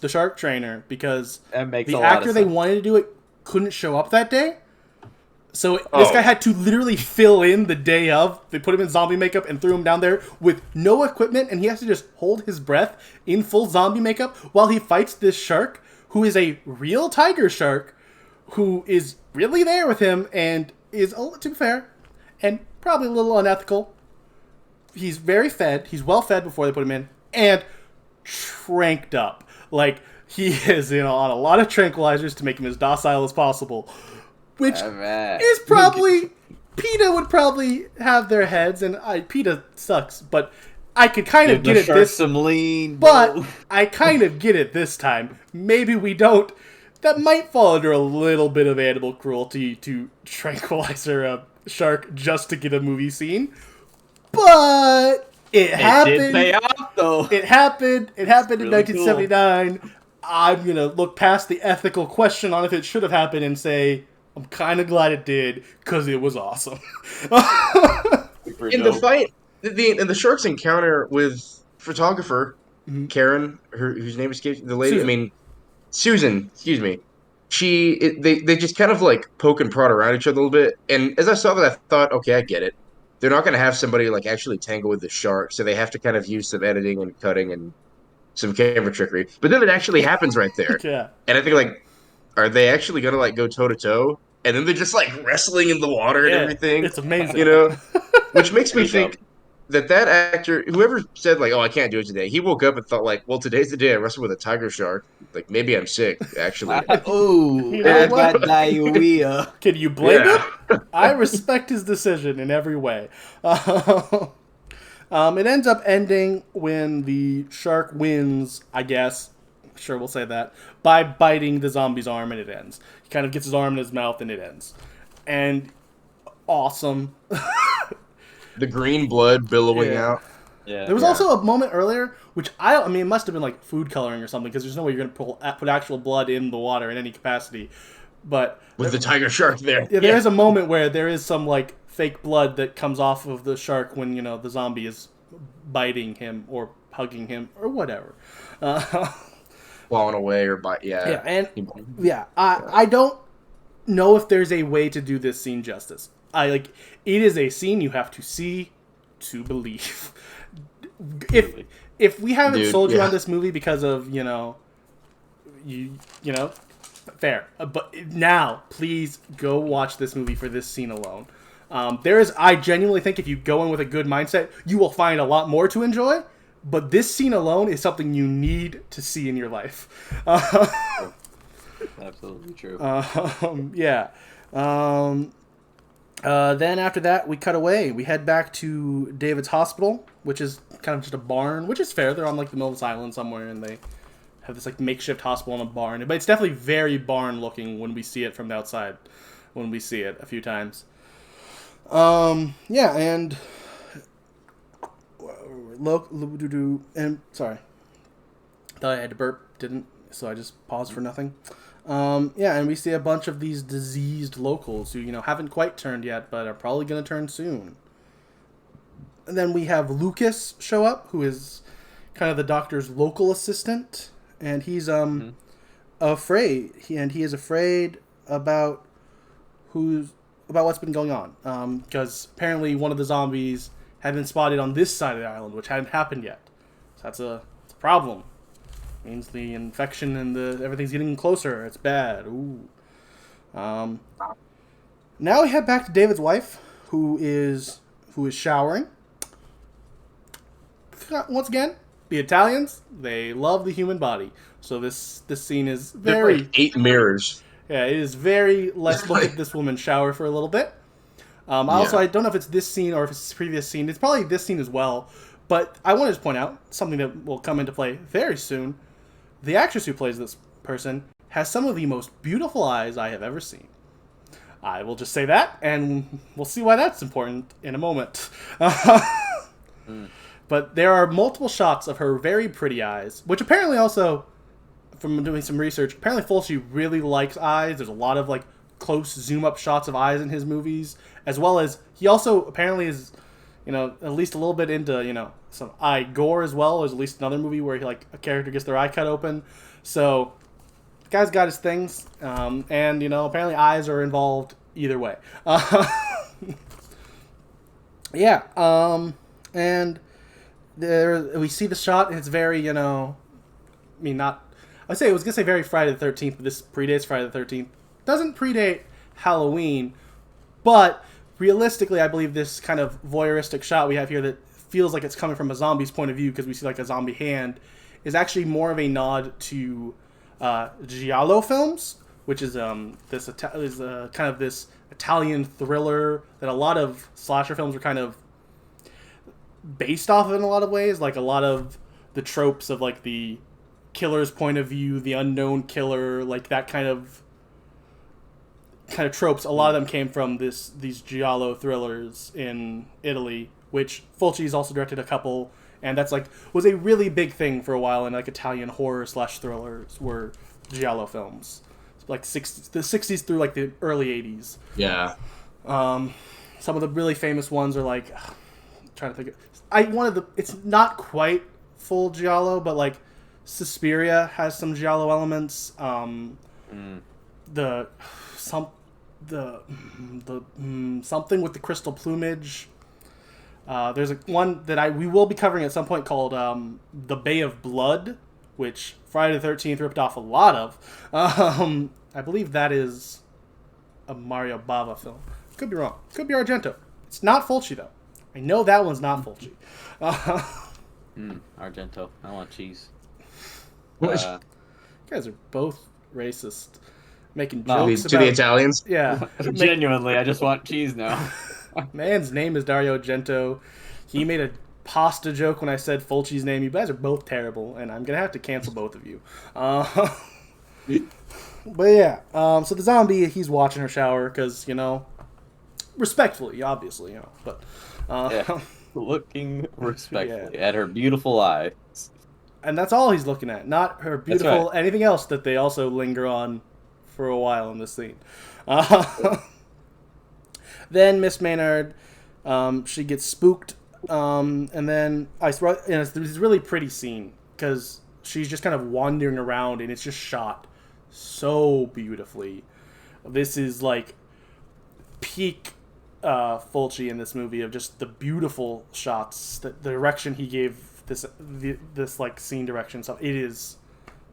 shark trainer, because that makes the actor they wanted to do it couldn't show up that day. So this guy had to literally fill in the day of. They put him in zombie makeup and threw him down there with no equipment, and he has to just hold his breath in full zombie makeup while he fights this shark, who is a real tiger shark, who is really there with him and is, to be fair, and probably a little unethical. He's very fed. He's well fed before they put him in, and tranked up. Like, he is on a lot of tranquilizers to make him as docile as possible. Which is probably... PETA would probably have their heads, and PETA sucks, but I could kind of get it this... some lean, but I kind of get it this time. Maybe we don't. That might fall under a little bit of animal cruelty to tranquilize a shark just to get a movie scene. But it happened. It did pay off, though. It happened. It happened in 1979. Cool. I'm going to look past the ethical question on if it should have happened and say... I'm kind of glad it did, because it was awesome. In the fight, in the shark's encounter with photographer, Karen, whose name escapes, the lady, Susan, excuse me. They just kind of like poke and prod around each other a little bit. And as I saw that, I thought, okay, I get it. They're not going to have somebody like actually tangle with the shark, so they have to kind of use some editing and cutting and some camera trickery. But then it actually happens right there. Yeah. And I think, like, are they actually going to like go toe to toe? And then they're just like wrestling in the water and everything. It's amazing. You know? Which makes me think that actor, whoever said like, oh, I can't do it today, he woke up and thought like, well, today's the day I wrestled with a tiger shark. Like, maybe I'm sick, actually. I got diarrhea. Can you blame him? I respect his decision in every way. It ends up ending when the shark wins, I guess. Sure, we'll say that, by biting the zombie's arm, and it ends. He kind of gets his arm in his mouth, and it ends. And awesome. The green blood billowing out. Yeah. There was also a moment earlier, which I mean, it must have been like food coloring or something, because there's no way you're going to put actual blood in the water in any capacity. But with the tiger shark there. Yeah, there is a moment where there is some like fake blood that comes off of the shark when, the zombie is biting him or hugging him or whatever. Clawing away or bite, I don't know if there's a way to do this scene justice. It is a scene you have to see to believe. If we haven't sold you on this movie because of fair, but now please go watch this movie for this scene alone. I genuinely think if you go in with a good mindset, you will find a lot more to enjoy. But this scene alone is something you need to see in your life. Absolutely true. Then after that, we cut away. We head back to David's hospital, which is kind of just a barn, which is fair. They're on like the middle of this island somewhere, and they have this like makeshift hospital in a barn. But it's definitely very barn looking when we see it from the outside. When we see it a few times. And. And sorry, thought I had to burp, didn't, so I just paused for nothing. And we see a bunch of these diseased locals who haven't quite turned yet, but are probably going to turn soon. And then we have Lucas show up, who is kind of the doctor's local assistant, and he's afraid. He is afraid about what's been going on, because apparently one of the zombies had been spotted on this side of the island, which hadn't happened yet. So that's a problem. It means the infection and everything's getting closer. It's bad. Ooh. Now we head back to David's wife, who is showering. Once again, the Italians, they love the human body. So this scene is very... There's like 8 mirrors. Yeah, it is very... Let's look at this woman shower for a little bit. Also, I don't know if it's this scene or if it's this previous scene. It's probably this scene as well. But I wanted to point out something that will come into play very soon. The actress who plays this person has some of the most beautiful eyes I have ever seen. I will just say that, and we'll see why that's important in a moment. But there are multiple shots of her very pretty eyes, which apparently also, from doing some research, apparently Fulci really likes eyes. There's a lot of like close zoom-up shots of eyes in his movies, as well as he also apparently is, at least a little bit into, some eye gore as well. There's at least another movie where a character gets their eye cut open. So guy's got his things, and apparently eyes are involved either way. Yeah, and there we see the shot, and it's very, I was gonna say very Friday the 13th, but this predates Friday the 13th. Doesn't predate Halloween, but realistically, I believe this kind of voyeuristic shot we have here that feels like it's coming from a zombie's point of view because we see like a zombie hand is actually more of a nod to giallo films, which is kind of this Italian thriller that a lot of slasher films are kind of based off of in a lot of ways. Like a lot of the tropes of like the killer's point of view, the unknown killer, like that kind of tropes. A lot of them came from these giallo thrillers in Italy, which Fulci's also directed a couple, and that's was a really big thing for a while in Italian horror / thrillers were giallo films. The 60s through the early 80s. Yeah. Some of the really famous ones are I'm trying to think it's not quite full giallo, but Suspiria has some giallo elements. Something with the crystal plumage. There's one that we will be covering at some point called The Bay of Blood, which Friday the 13th ripped off a lot of. I believe that is a Mario Bava film. Could be wrong. Could be Argento. It's not Fulci, though. I know that one's not Fulci. Argento. I want cheese. You guys are both racist. Making jokes to the Italians? Yeah. Genuinely, I just want cheese now. Man's name is Dario Argento. He made a pasta joke when I said Fulci's name. You guys are both terrible, and I'm going to have to cancel both of you. But yeah, so the zombie, he's watching her shower because, respectfully, obviously, but... looking respectfully at her beautiful eyes. And that's all he's looking at, not her beautiful anything else that they also linger on for a while in this scene. Then Miss Maynard, she gets spooked, and then it's this really pretty scene because she's just kind of wandering around, and it's just shot so beautifully. This is peak Fulci in this movie of just the beautiful shots, the direction he gave this scene direction. So it is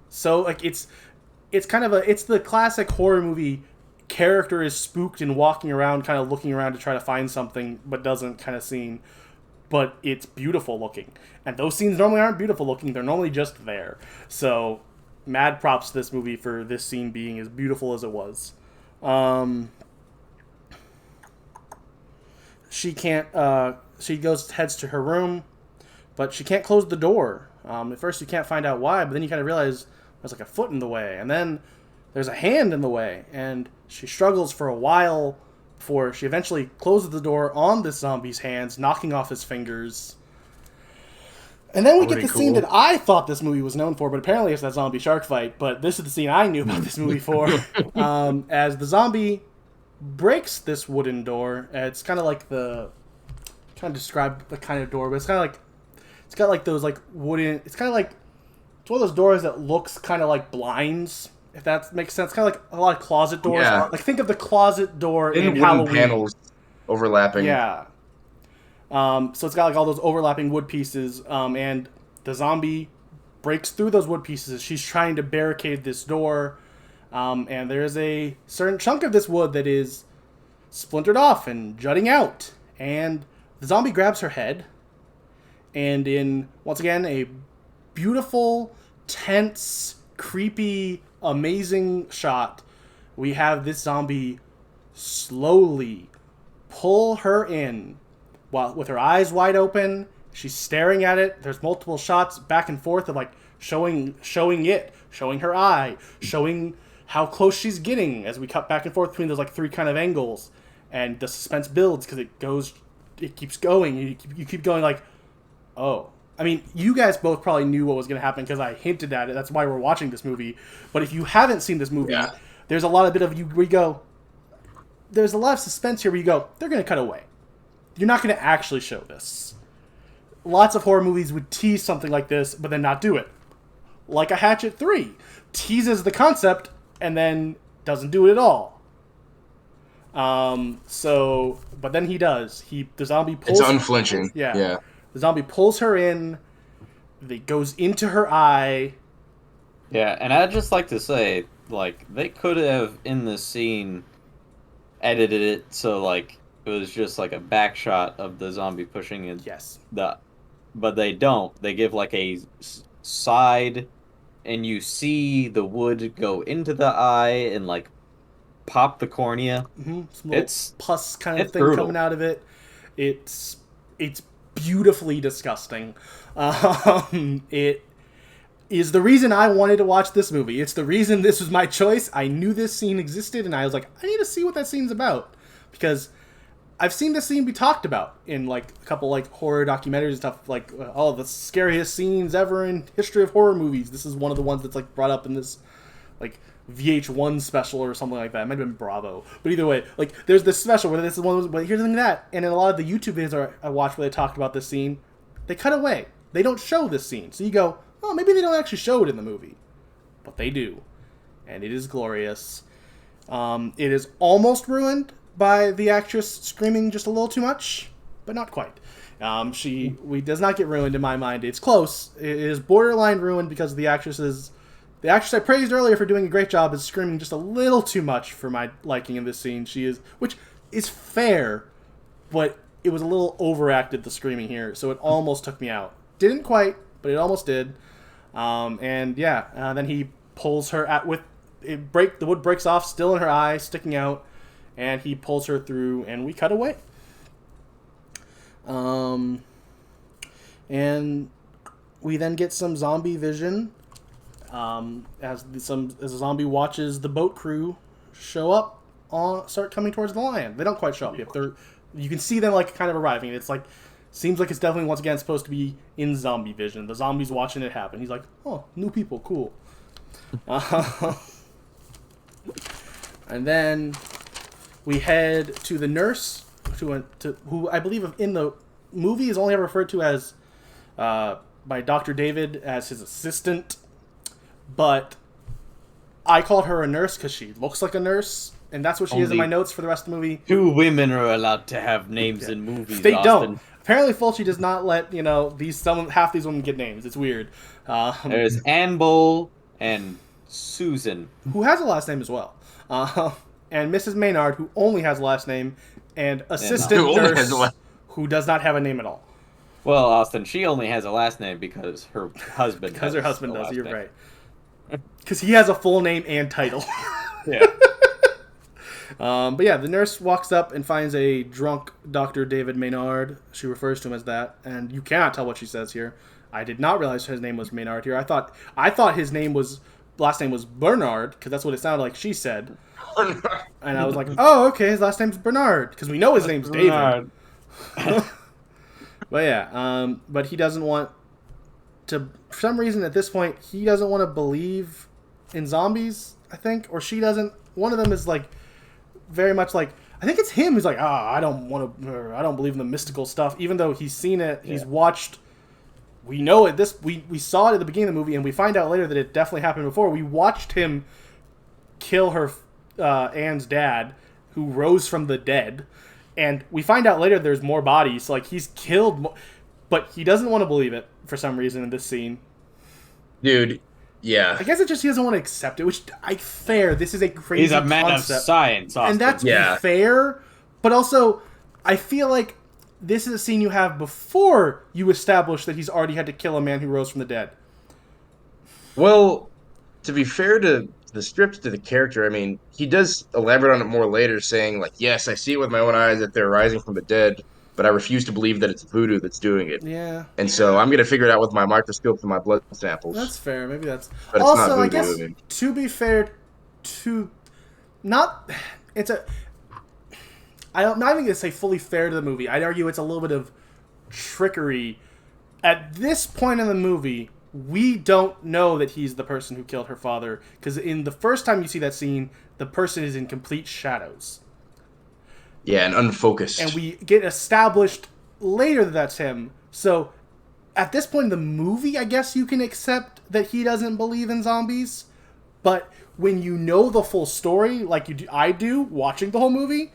so it's the classic horror movie. Character is spooked and walking around, kind of looking around to try to find something, but doesn't kind of scene. But it's beautiful looking, and those scenes normally aren't beautiful looking; they're normally just there. So, mad props to this movie for this scene being as beautiful as it was. She can't. She heads to her room, but she can't close the door. At first, you can't find out why, but then you kind of realize there's a foot in the way, and then there's a hand in the way, and she struggles for a while before she eventually closes the door on this zombie's hands, knocking off his fingers. And then we get the scene that I thought this movie was known for, but apparently it's that zombie shark fight. But this is the scene I knew about this movie for. As the zombie breaks this wooden door, it's kind of describe the kind of door, but it's got those wooden. It's kind of it's one of those doors that looks kind of like blinds. If that makes sense, kind of like a lot of closet doors. Yeah. Think of the closet door in Halloween. Panels overlapping. Yeah. So it's got all those overlapping wood pieces, and the zombie breaks through those wood pieces. She's trying to barricade this door, and there's a certain chunk of this wood that is splintered off and jutting out. And the zombie grabs her head, and in, once again, a beautiful, tense, creepy, amazing shot, we have this zombie slowly pull her in while with her eyes wide open. She's staring at it. There's multiple shots back and forth of showing her eye, showing how close she's getting as we cut back and forth between those three kind of angles, and the suspense builds because it keeps going. You keep going oh. I mean, you guys both probably knew what was going to happen because I hinted at it. That's why we're watching this movie. But if you haven't seen this movie, there's a lot of there's a lot of suspense here where you go, they're going to cut away. You're not going to actually show this. Lots of horror movies would tease something like this, but then not do it. like a Hatchet 3. Teases the concept and then doesn't do it at all. But then he does. The zombie pulls. It's unflinching. Yeah. The zombie pulls her in. It goes into her eye. Yeah, and I'd just like to say, like, they could have in this scene edited it so like it was just like a back shot of the zombie pushing in. Yes. But they don't. They give like a side, and you see the wood go into the eye and like pop the cornea. Mm-hmm. It's pus kind of thing brutal. Coming out of it. It's beautifully disgusting. It is the reason I wanted to watch this movie. It's the reason this was my choice. I knew this scene existed, and I was like, I need to see what that scene's about. Because I've seen this scene be talked about in, like, a couple, like, horror documentaries and stuff, like, all of the scariest scenes ever in history of horror movies. This is one of the ones that's, like, brought up in this, like, VH1 special or something like that. It might have been Bravo. But either way, like, there's this special where this is one of those, but here's the thing that, and in a lot of the YouTube videos I watched where they talked about this scene, they cut away. They don't show this scene. So you go, oh, maybe they don't actually show it in the movie. But they do. And it is glorious. It is almost ruined by the actress screaming just a little too much, but not quite. She does not get ruined in my mind. It's close. It is borderline ruined because the actress I praised earlier for doing a great job is screaming just a little too much for my liking in this scene. Which is fair, but it was a little overacted, the screaming here, so it almost took me out. Didn't quite, but it almost did. Then he pulls her the wood breaks off, still in her eye, sticking out, and he pulls her through, and we cut away. And we then get some zombie vision, as a zombie watches the boat crew show up, start coming towards the lion. They don't quite show up yet. You can see them like kind of arriving. It's like, seems like it's definitely once again supposed to be in zombie vision. The zombie's watching it happen. He's like, oh, new people, cool. And then we head to the nurse, who I believe in the movie is only ever referred to as by Dr. David as his assistant, but I called her a nurse because she looks like a nurse, and that's what she is in my notes for the rest of the movie. 2 women are allowed to have names in movies. They don't. Apparently, Fulci does not let half these women get names. It's weird. There's Anne Bowl and Susan, who has a last name as well, and Mrs. Maynard, who only has a last name, and assistant nurse, who does not have a name at all. Well, Austin, she only has a last name because her husband. Because her husband does. You're right. Because he has a full name and title. Yeah. But yeah, the nurse walks up and finds a drunk Dr. David Maynard. She refers to him as that, and you cannot tell what she says here. I did not realize his name was Maynard here. I thought his last name was Bernard, because that's what it sounded like she said. And I was like, oh, okay, his last name's Bernard, because we know his name's David. But yeah, but he doesn't want to, for some reason at this point, he doesn't want to believe in zombies, I think, or she doesn't. One of them is like, very much like, I think it's him who's like, I don't believe in the mystical stuff, even though he's seen it, he's watched, we know it, we saw it at the beginning of the movie, and we find out later that it definitely happened before. We watched him kill her, Anne's dad, who rose from the dead, and we find out later there's more bodies, so like, he's killed, but he doesn't want to believe it, for some reason, in this scene. Dude, yeah. I guess it just he doesn't want to accept it, which fair. This is a crazy He's a man concept. of science, Austin. And that's fair, but also I feel like this is a scene you have before you establish that he's already had to kill a man who rose from the dead. Well, to be fair to the script, to the character, I mean, he does elaborate on it more later, saying like, yes, I see it with my own eyes that they're rising from the dead, but I refuse to believe that it's voodoo that's doing it. Yeah. And so I'm going to figure it out with my microscope and my blood samples. That's fair. Maybe that's... But also, it's not voodoo, I guess, to be fair, not... It's a... I'm not even going to say fully fair to the movie. I'd argue it's a little bit of trickery. At this point in the movie, we don't know that he's the person who killed her father, because in the first time you see that scene, the person is in complete shadows. Yeah, and unfocused. And we get established later that that's him. So at this point in the movie, I guess you can accept that he doesn't believe in zombies. But when you know the full story, like I do, watching the whole movie,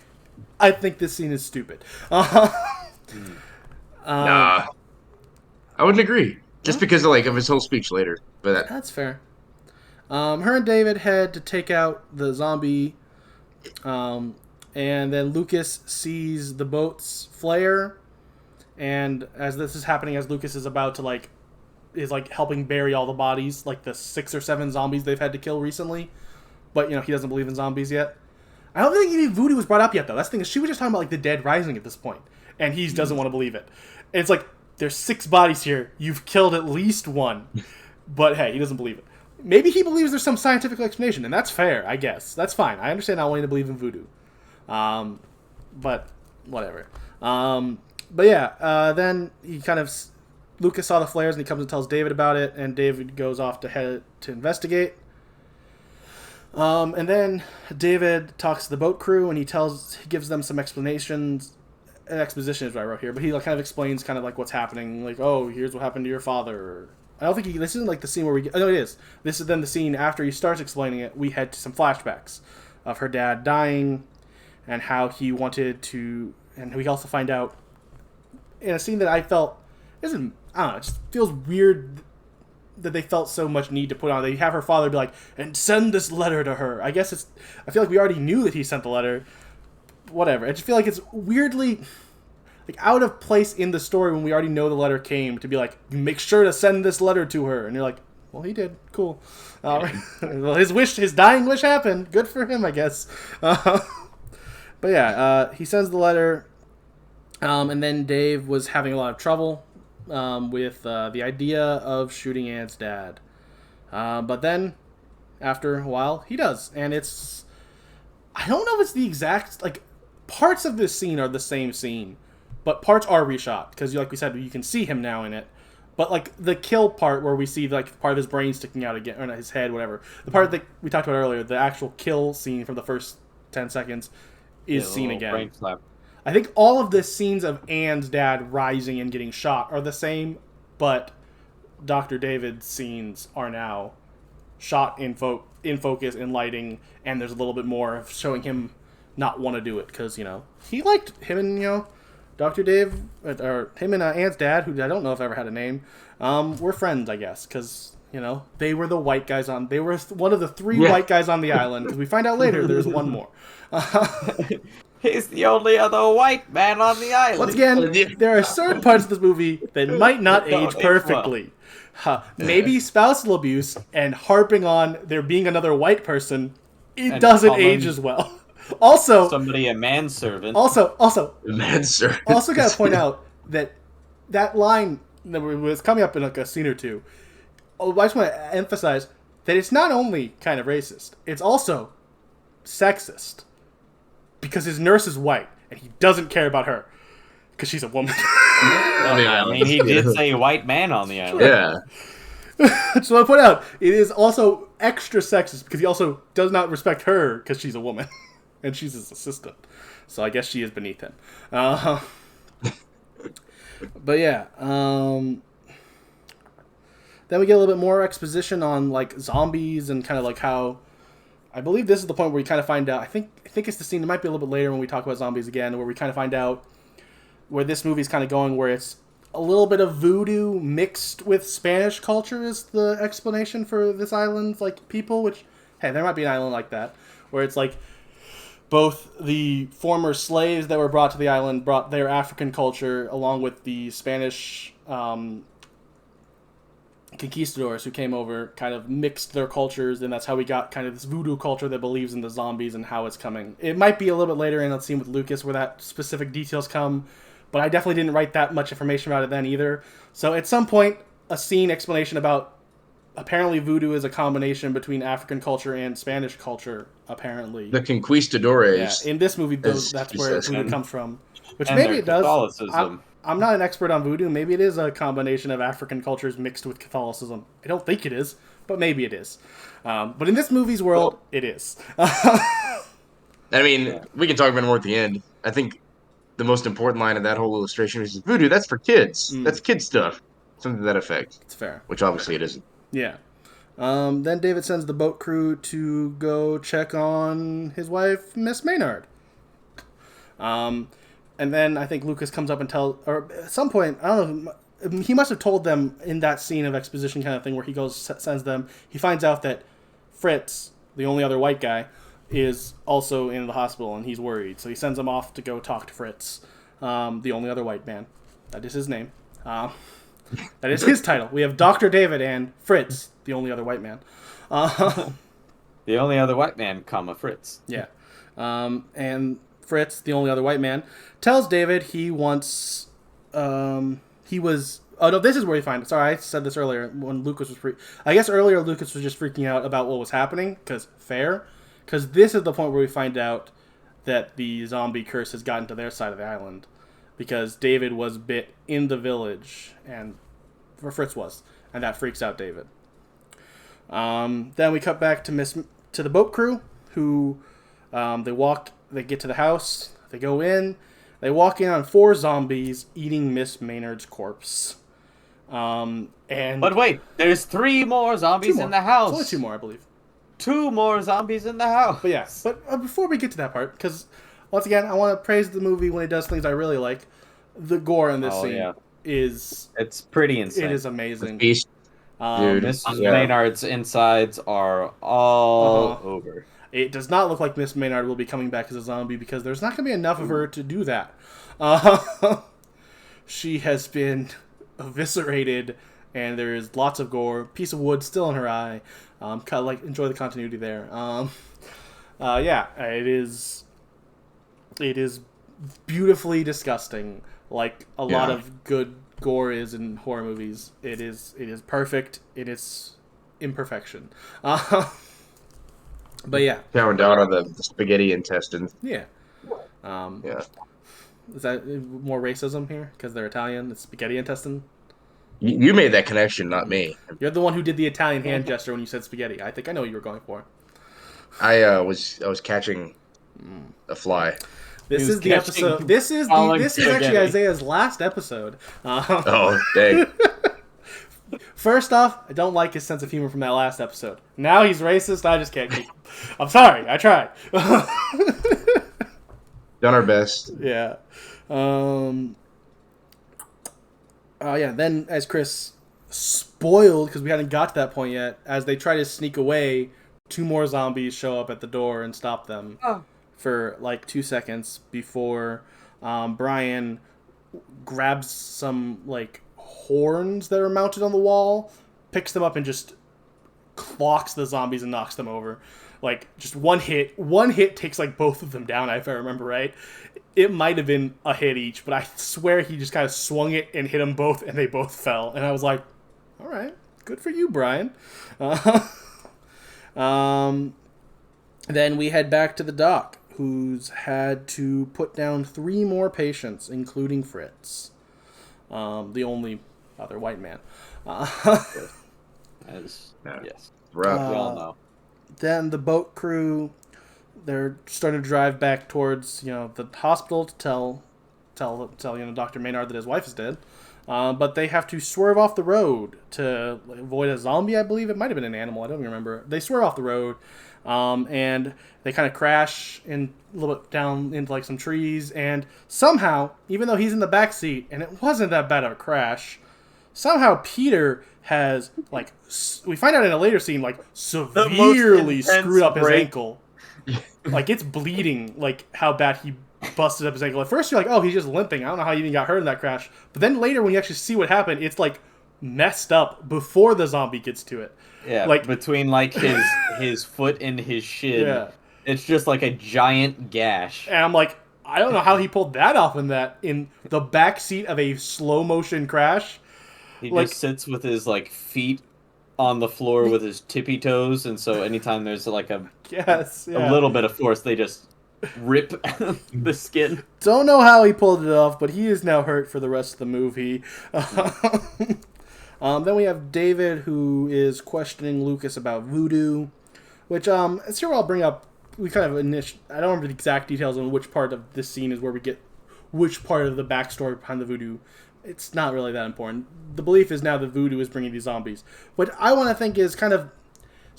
I think this scene is stupid. Nah, I wouldn't agree. Just because of his whole speech later. But that's fair. Her and David head to take out the zombie, and then Lucas sees the boat's flare, and as this is happening, as Lucas is about to is helping bury all the bodies, like the 6 or 7 zombies they've had to kill recently, but he doesn't believe in zombies yet. I don't think even voodoo was brought up yet, though. That's the thing. She was just talking about the dead rising at this point, and he doesn't want to believe it. And it's there's 6 bodies here. You've killed at least 1, but hey, he doesn't believe it. Maybe he believes there's some scientific explanation, and that's fair, I guess. That's fine. I understand not wanting to believe in voodoo. But whatever. But yeah, then he Lucas saw the flares, and he comes and tells David about it, and David goes off to head to investigate. And then David talks to the boat crew, and he gives them some explanations. Exposition is what I wrote here, but he kind of explains what's happening. Here's what happened to your father. I don't think this isn't the scene where we get... Oh, no, it is. This is then the scene after he starts explaining it. We head to some flashbacks of her dad dying and how he wanted to... And we also find out in a scene that I felt... I don't know, it just feels weird that they felt so much need to put on. They have her father be like, and send this letter to her. I guess I feel like we already knew that he sent the letter. Whatever. I just feel like it's weirdly... out of place in the story when we already know the letter came to be make sure to send this letter to her, and you're well, he did, cool. Well, his dying wish happened. Good for him, I guess. But yeah, he sends the letter, and then Dave was having a lot of trouble with the idea of shooting Ann's dad, but then after a while he does, and I don't know if it's the exact parts of this scene are the same scene. But parts are reshot, because like we said, you can see him now in it. But the kill part where we see part of his brain sticking out again, or not, his head, whatever. The part that we talked about earlier, the actual kill scene from the first 10 seconds is seen again. Brain slap. I think all of the scenes of Ann's dad rising and getting shot are the same, but Dr. David's scenes are now shot in focus, in lighting, and there's a little bit more of showing him not want to do it, because, he liked him and, Dr. Dave, or him and Ann's dad, who I don't know if ever had a name, were friends, I guess, because, they were the white guys they were one of the 3 white guys on the island, because we find out later there's one more. He's the only other white man on the island. Once again, there are certain parts of this movie that might not age perfectly. Maybe spousal abuse and harping on there being another white person, it doesn't age as well. Also, somebody a manservant. Also, a manservant. Also, got to point out that line that was coming up in a scene or two. I just want to emphasize that it's not only kind of racist; it's also sexist, because his nurse is white and he doesn't care about her because she's a woman. On the island. I mean, he did say white man on the island. Yeah. So I point out it is also extra sexist because he also does not respect her because she's a woman. And she's his assistant. So I guess she is beneath him. But yeah. Then we get a little bit more exposition on zombies and kind of how... I believe this is the point where we kind of find out... I think it's the scene. It might be a little bit later when we talk about zombies again, where we kind of find out where this movie's kind of going, where it's a little bit of voodoo mixed with Spanish culture is the explanation for this island's people, which, hey, there might be an island like that, where it's both the former slaves that were brought to the island brought their African culture along with the Spanish conquistadors who came over, kind of mixed their cultures, and that's how we got kind of this voodoo culture that believes in the zombies and how it's coming. It might be a little bit later in the scene with Lucas where that specific details come, but I definitely didn't write that much information about it then either. So at some point, a scene explanation about apparently voodoo is a combination between African culture and Spanish culture, apparently. The conquistadores. Yeah, in this movie, that's where voodoo comes from. Which maybe it does. Catholicism. I'm not an expert on voodoo. Maybe it is a combination of African cultures mixed with Catholicism. I don't think it is, but maybe it is. But in this movie's world, it is. I mean, we can talk about it more at the end. I think the most important line of that whole illustration is voodoo, that's for kids. That's kid stuff. Something to that effect. It's fair. Which obviously it isn't. Yeah. Then David sends the boat crew to go check on his wife, Miss Maynard. And then I think Lucas comes up and or at some point, I don't know, he must have told them in that scene of exposition kind of thing where he goes, sends them, he finds out that Fritz, the only other white guy, is also in the hospital and he's worried. So he sends them off to go talk to Fritz, the only other white man. That is his name. That is his title. We have Dr. David and Fritz, the only other white man. The only other white man, Fritz. Yeah. And Fritz, the only other white man, tells David he wants... Oh, no, this is where we find it. Sorry, I said this earlier when Lucas was... I guess earlier Lucas was just freaking out about what was happening, because this is the point where we find out that the zombie curse has gotten to their side of the island. Because David was bit in the village, and Fritz was, and that freaks out David. Then we cut back to the boat crew, who they get to the house, they go in, they walk in on 4 zombies eating Miss Maynard's corpse. But wait, there's 3 more zombies in the house. Only 2 more, I believe. 2 more zombies in the house. But yeah, before we get to that part, because once again, I want to praise the movie when it does things I really like. The gore in this scene it's pretty insane. It is amazing. Dude, Mrs. Maynard's insides are all over. It does not look like Miss Maynard will be coming back as a zombie because there's not going to be enough of her to do that. She has been eviscerated, and there is lots of gore. Piece of wood still in her eye. Enjoy the continuity there. It is beautifully disgusting, like a lot of good gore is in horror movies. It is perfect. It is imperfection. But yeah, counting down on the spaghetti intestines. Yeah. Is that more racism here because they're Italian? It's spaghetti intestine. You made that connection, not me. You're the one who did the Italian hand gesture when you said spaghetti. I think I know what you were going for. I was catching a fly. This is the episode. This is actually Isaiah's last episode. Oh, dang. First off, I don't like his sense of humor from that last episode. Now he's racist. I just can't keep him. I'm sorry. I tried. Done our best. Yeah. Then as Chris spoiled, because we hadn't got to that point yet, as they try to sneak away, 2 more zombies show up at the door and stop them for like 2 seconds before Brian grabs some like horns that are mounted on the wall, picks them up and just clocks the zombies and knocks them over. Like, just one hit takes like both of them down, if I remember right. It might have been a hit each, but I swear he just kind of swung it and hit them both, and they both fell. And I was like, all right, good for you, Brian. Then we head back to the doc, who's had to put down 3 more patients, including Fritz, the only other white man. Yes. Rough. We all know. Then the boat crew, they're starting to drive back towards the hospital to tell Dr. Maynard that his wife is dead. But they have to swerve off the road to avoid a zombie, I believe. It might have been an animal. I don't even remember. They swerve off the road, and they kind of crash a little bit down into like some trees. And somehow, even though he's in the back seat, and it wasn't that bad of a crash, somehow Peter has, like, we find out in a later scene, like, severely screwed up his ankle. Like, it's bleeding, like, how bad he busted up his ankle. At first, you're like, oh, he's just limping. I don't know how he even got hurt in that crash. But then later, when you actually see what happened, it's, like, messed up before the zombie gets to it. Yeah, like between, like, his foot and his shin, it's just, like, a giant gash. And I'm like, I don't know how he pulled that off in the back seat of a slow-motion crash. He just sits with his, like, feet on the floor with his tippy toes, and so anytime there's, like, a little bit of force, they just rip the skin. Don't know how he pulled it off, but he is now hurt for the rest of the movie. Then we have David, who is questioning Lucas about voodoo, which, it's here I'll bring up, we kind of I don't remember the exact details on which part of this scene is where we get which part of the backstory behind the voodoo. it's not really that important. The belief is now that voodoo is bringing these zombies. What I want to think is kind of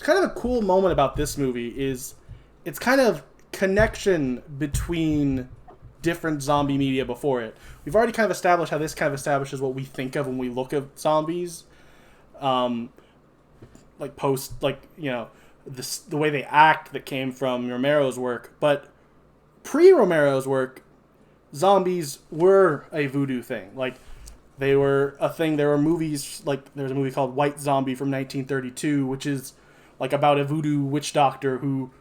a cool moment about this movie is it's kind of connection between different zombie media before it. We've already kind of established how this kind of establishes what we think of when we look at zombies. Like the way they act that came from Romero's work. But pre-Romero's work, zombies were a voodoo thing. Like, they were a thing. There were movies, like there's a movie called White Zombie from 1932, which is like about a voodoo witch doctor who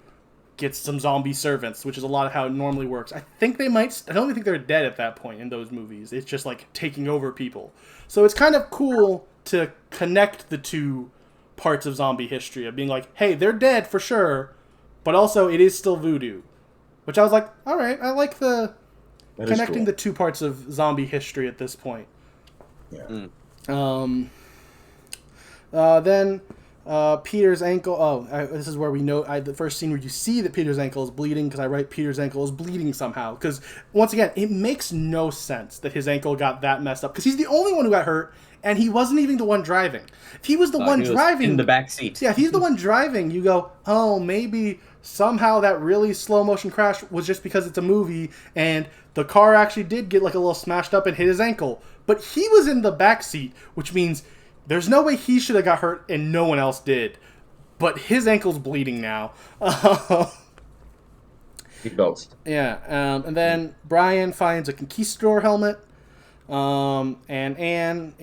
gets some zombie servants, which is a lot of how it normally works. I don't even think they're dead at that point in those movies. It's just like taking over people. So it's kind of cool to connect the two parts of zombie history of being like, hey, they're dead for sure, but also it is still voodoo. Which I was like, all right, I like connecting the two parts of zombie history at this point. Yeah. Then Peter's ankle. This is where we know the first scene where you see that Peter's ankle is bleeding, because I write Peter's ankle is bleeding somehow. Because once again, it makes no sense that his ankle got that messed up. Because he's the only one who got hurt, and he wasn't even the one driving. If he was the one driving in the back seat, yeah, if he's the one driving, you go, oh, maybe somehow that really slow motion crash was just because it's a movie, and the car actually did get like a little smashed up and hit his ankle. But he was in the back seat, which means there's no way he should have got hurt and no one else did. But his ankle's bleeding now. Seatbelts. Yeah. And then Brian finds a conquistador helmet. And Anne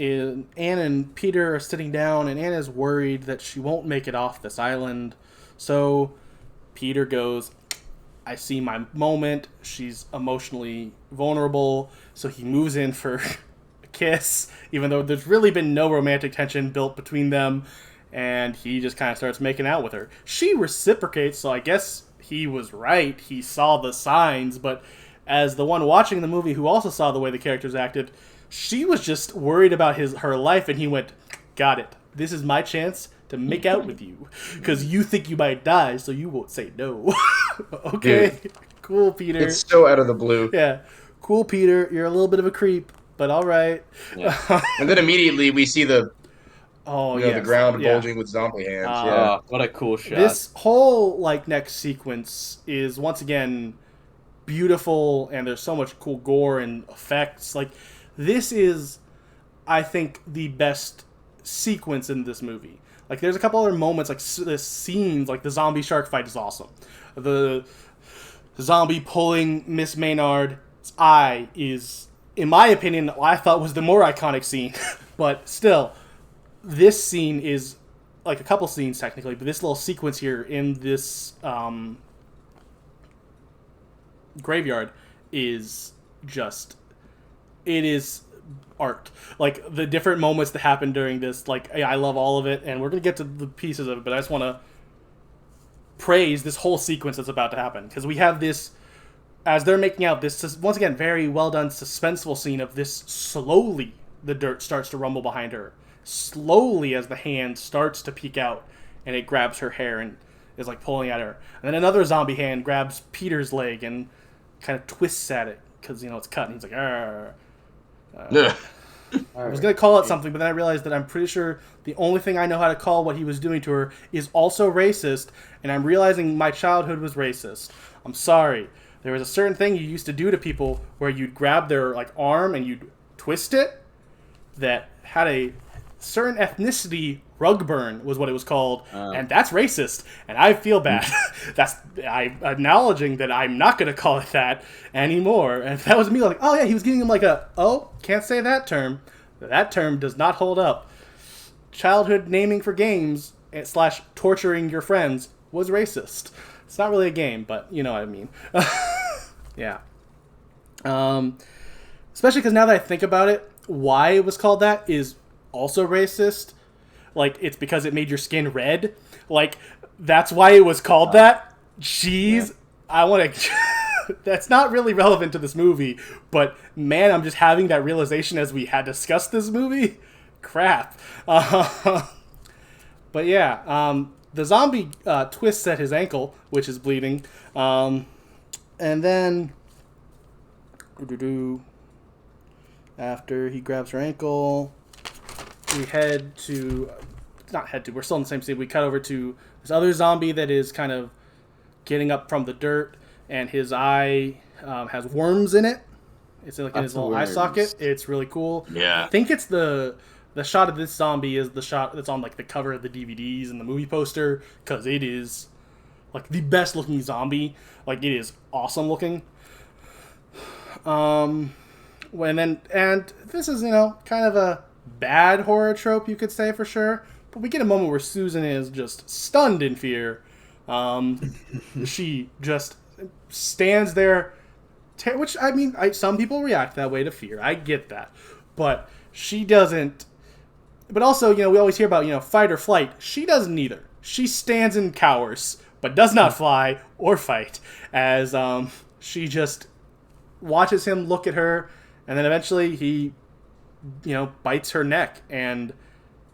and Peter are sitting down, and Anne is worried that she won't make it off this island. So Peter goes, I see my moment. She's emotionally vulnerable. So he moves in for kiss, even though there's really been no romantic tension built between them, and he just kind of starts making out with her. She reciprocates, so I guess he was right. He saw the signs, but as the one watching the movie who also saw the way the characters acted, she was just worried about her life, and he went, got it. This is my chance to make out with you, because you think you might die, so you won't say no. Okay, dude, cool, Peter. It's so out of the blue. Yeah, cool, Peter. You're a little bit of a creep, but all right. Yeah. And then immediately we see the the ground bulging with zombie hands. What a cool shot. This whole next sequence is once again beautiful, and there's so much cool gore and effects. Like, this is, I think, the best sequence in this movie. Like, there's a couple other moments, like the scenes, like the zombie shark fight is awesome. The zombie pulling Miss Maynard's eye is, in my opinion, I thought was the more iconic scene. But still, this scene is, like, a couple scenes technically, but this little sequence here in this graveyard is just, it is art. Like, the different moments that happen during this, like, I love all of it, and we're going to get to the pieces of it, but I just want to praise this whole sequence that's about to happen, because we have this, as they're making out, this, once again, very well done suspenseful scene of this slowly, the dirt starts to rumble behind her, slowly as the hand starts to peek out, and it grabs her hair and is, like, pulling at her. And then another zombie hand grabs Peter's leg and kind of twists at it, because, it's cut, and he's like, argh. I was going to call it something, but then I realized that I'm pretty sure the only thing I know how to call what he was doing to her is also racist, and I'm realizing my childhood was racist. I'm sorry. There was a certain thing you used to do to people where you'd grab their, like, arm and you'd twist it that had a certain ethnicity. Rug burn was what it was called, and that's racist, and I feel bad. I'm acknowledging that I'm not going to call it that anymore. And if that was me, like, oh yeah, he was giving him like can't say that term. That term does not hold up. Childhood naming for games / torturing your friends was racist. It's not really a game, but you know what I mean. Yeah. Especially because now that I think about it, why it was called that is also racist. Like, it's because it made your skin red. Like, that's why it was called that. Jeez. Yeah. I want to... That's not really relevant to this movie. But, man, I'm just having that realization as we had discussed this movie. Crap. But, yeah. The zombie twists at his ankle, which is bleeding. And then... After he grabs her ankle, we we're still in the same scene. We cut over to this other zombie that is kind of getting up from the dirt, and his eye has worms in it. It's like in his little eye socket. It's really cool. Yeah. I think it's the shot of this zombie is the shot that's on like the cover of the DVDs and the movie poster, because it is like the best looking zombie. Like, it is awesome looking. And this is, kind of a bad horror trope, you could say, for sure. But we get a moment where Susan is just stunned in fear. She just stands there, which, I mean, some people react that way to fear. I get that. But she doesn't. But also, we always hear about, fight or flight. She doesn't either. She stands and cowers, but does not fly or fight, as she just watches him look at her, and then eventually he, bites her neck, and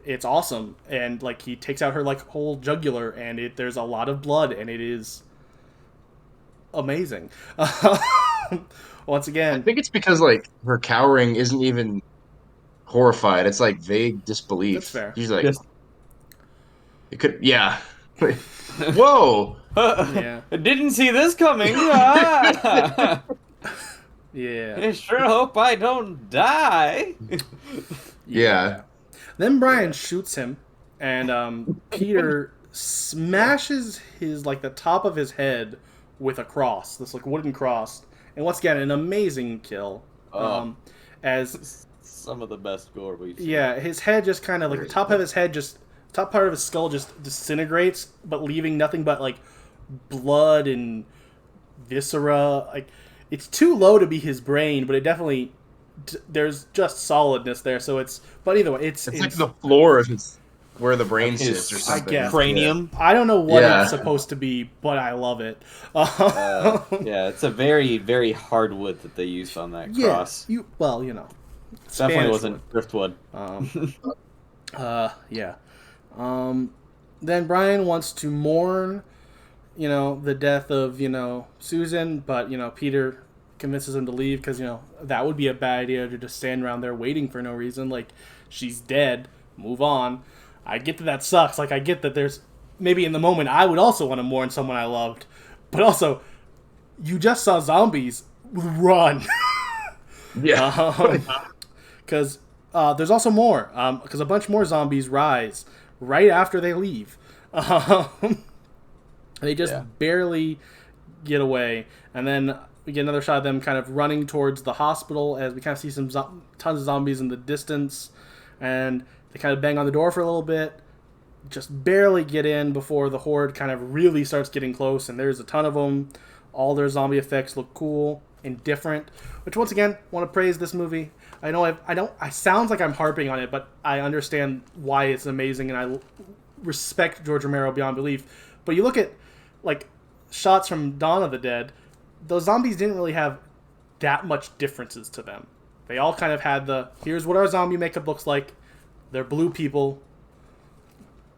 it's awesome. And like, he takes out her like whole jugular, and there's a lot of blood, and it is amazing. Once again, I think it's because like her cowering isn't even horrified. It's like vague disbelief. That's fair. She's like, it could, yeah. Whoa. Yeah. I didn't see this coming. Yeah. I sure hope I don't die. Yeah. Then Brian shoots him, and Peter smashes his, like, the top of his head with a cross, this like wooden cross. And once again, an amazing kill. As some of the best gore we've seen. Yeah, his head just kind of like the top of his head top part of his skull just disintegrates, but leaving nothing but like blood and viscera. Like, it's too low to be his brain, but it definitely there's just solidness there. So but either way, it's like the floor of his where the brain sits or something. I guess. Cranium. I don't know what it's supposed to be, but I love it. Yeah, it's a very, very hard wood that they used on that cross. Spanish Definitely wasn't wood. driftwood. Yeah. Then Brian wants to mourn, the death of, Susan, but, Peter convinces him to leave because, that would be a bad idea to just stand around there waiting for no reason. Like, she's dead. Move on. I get that sucks. Like, I get that there's maybe in the moment I would also want to mourn someone I loved. But also, you just saw zombies. Run. Yeah. Because there's also more. Because a bunch more zombies rise right after they leave. They just barely get away. And then we get another shot of them kind of running towards the hospital as we kind of see some tons of zombies in the distance. And they kind of bang on the door for a little bit. Just barely get in before the horde kind of really starts getting close. And there's a ton of them. All their zombie effects look cool and different. Which, once again, want to praise this movie. I know I sounds like I'm harping on it, but I understand why it's amazing, and I respect George Romero beyond belief. But you look at, like, shots from Dawn of the Dead, those zombies didn't really have that much differences to them. They all kind of had here's what our zombie makeup looks like. They're blue people.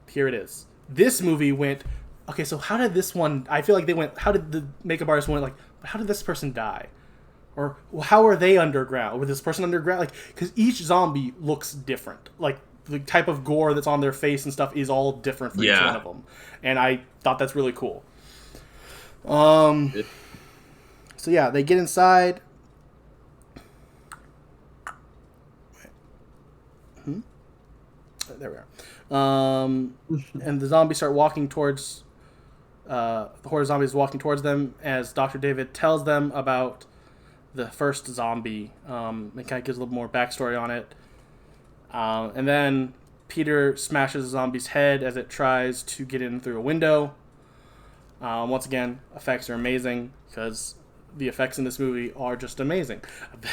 Here it is. This movie went, okay, so how did this one, I feel like they went, how did the makeup artist went, like, how did this person die? Or how are they underground? Was this person underground? Like, because each zombie looks different. Like, the type of gore that's on their face and stuff is all different for each one of them. And I thought that's really cool. So yeah, they get inside. There we are. And the zombies start walking towards... the horde of zombies walking towards them as Dr. David tells them about the first zombie. It kind of gives a little more backstory on it. And then Peter smashes the zombie's head as it tries to get in through a window. Once again, effects are amazing because the effects in this movie are just amazing.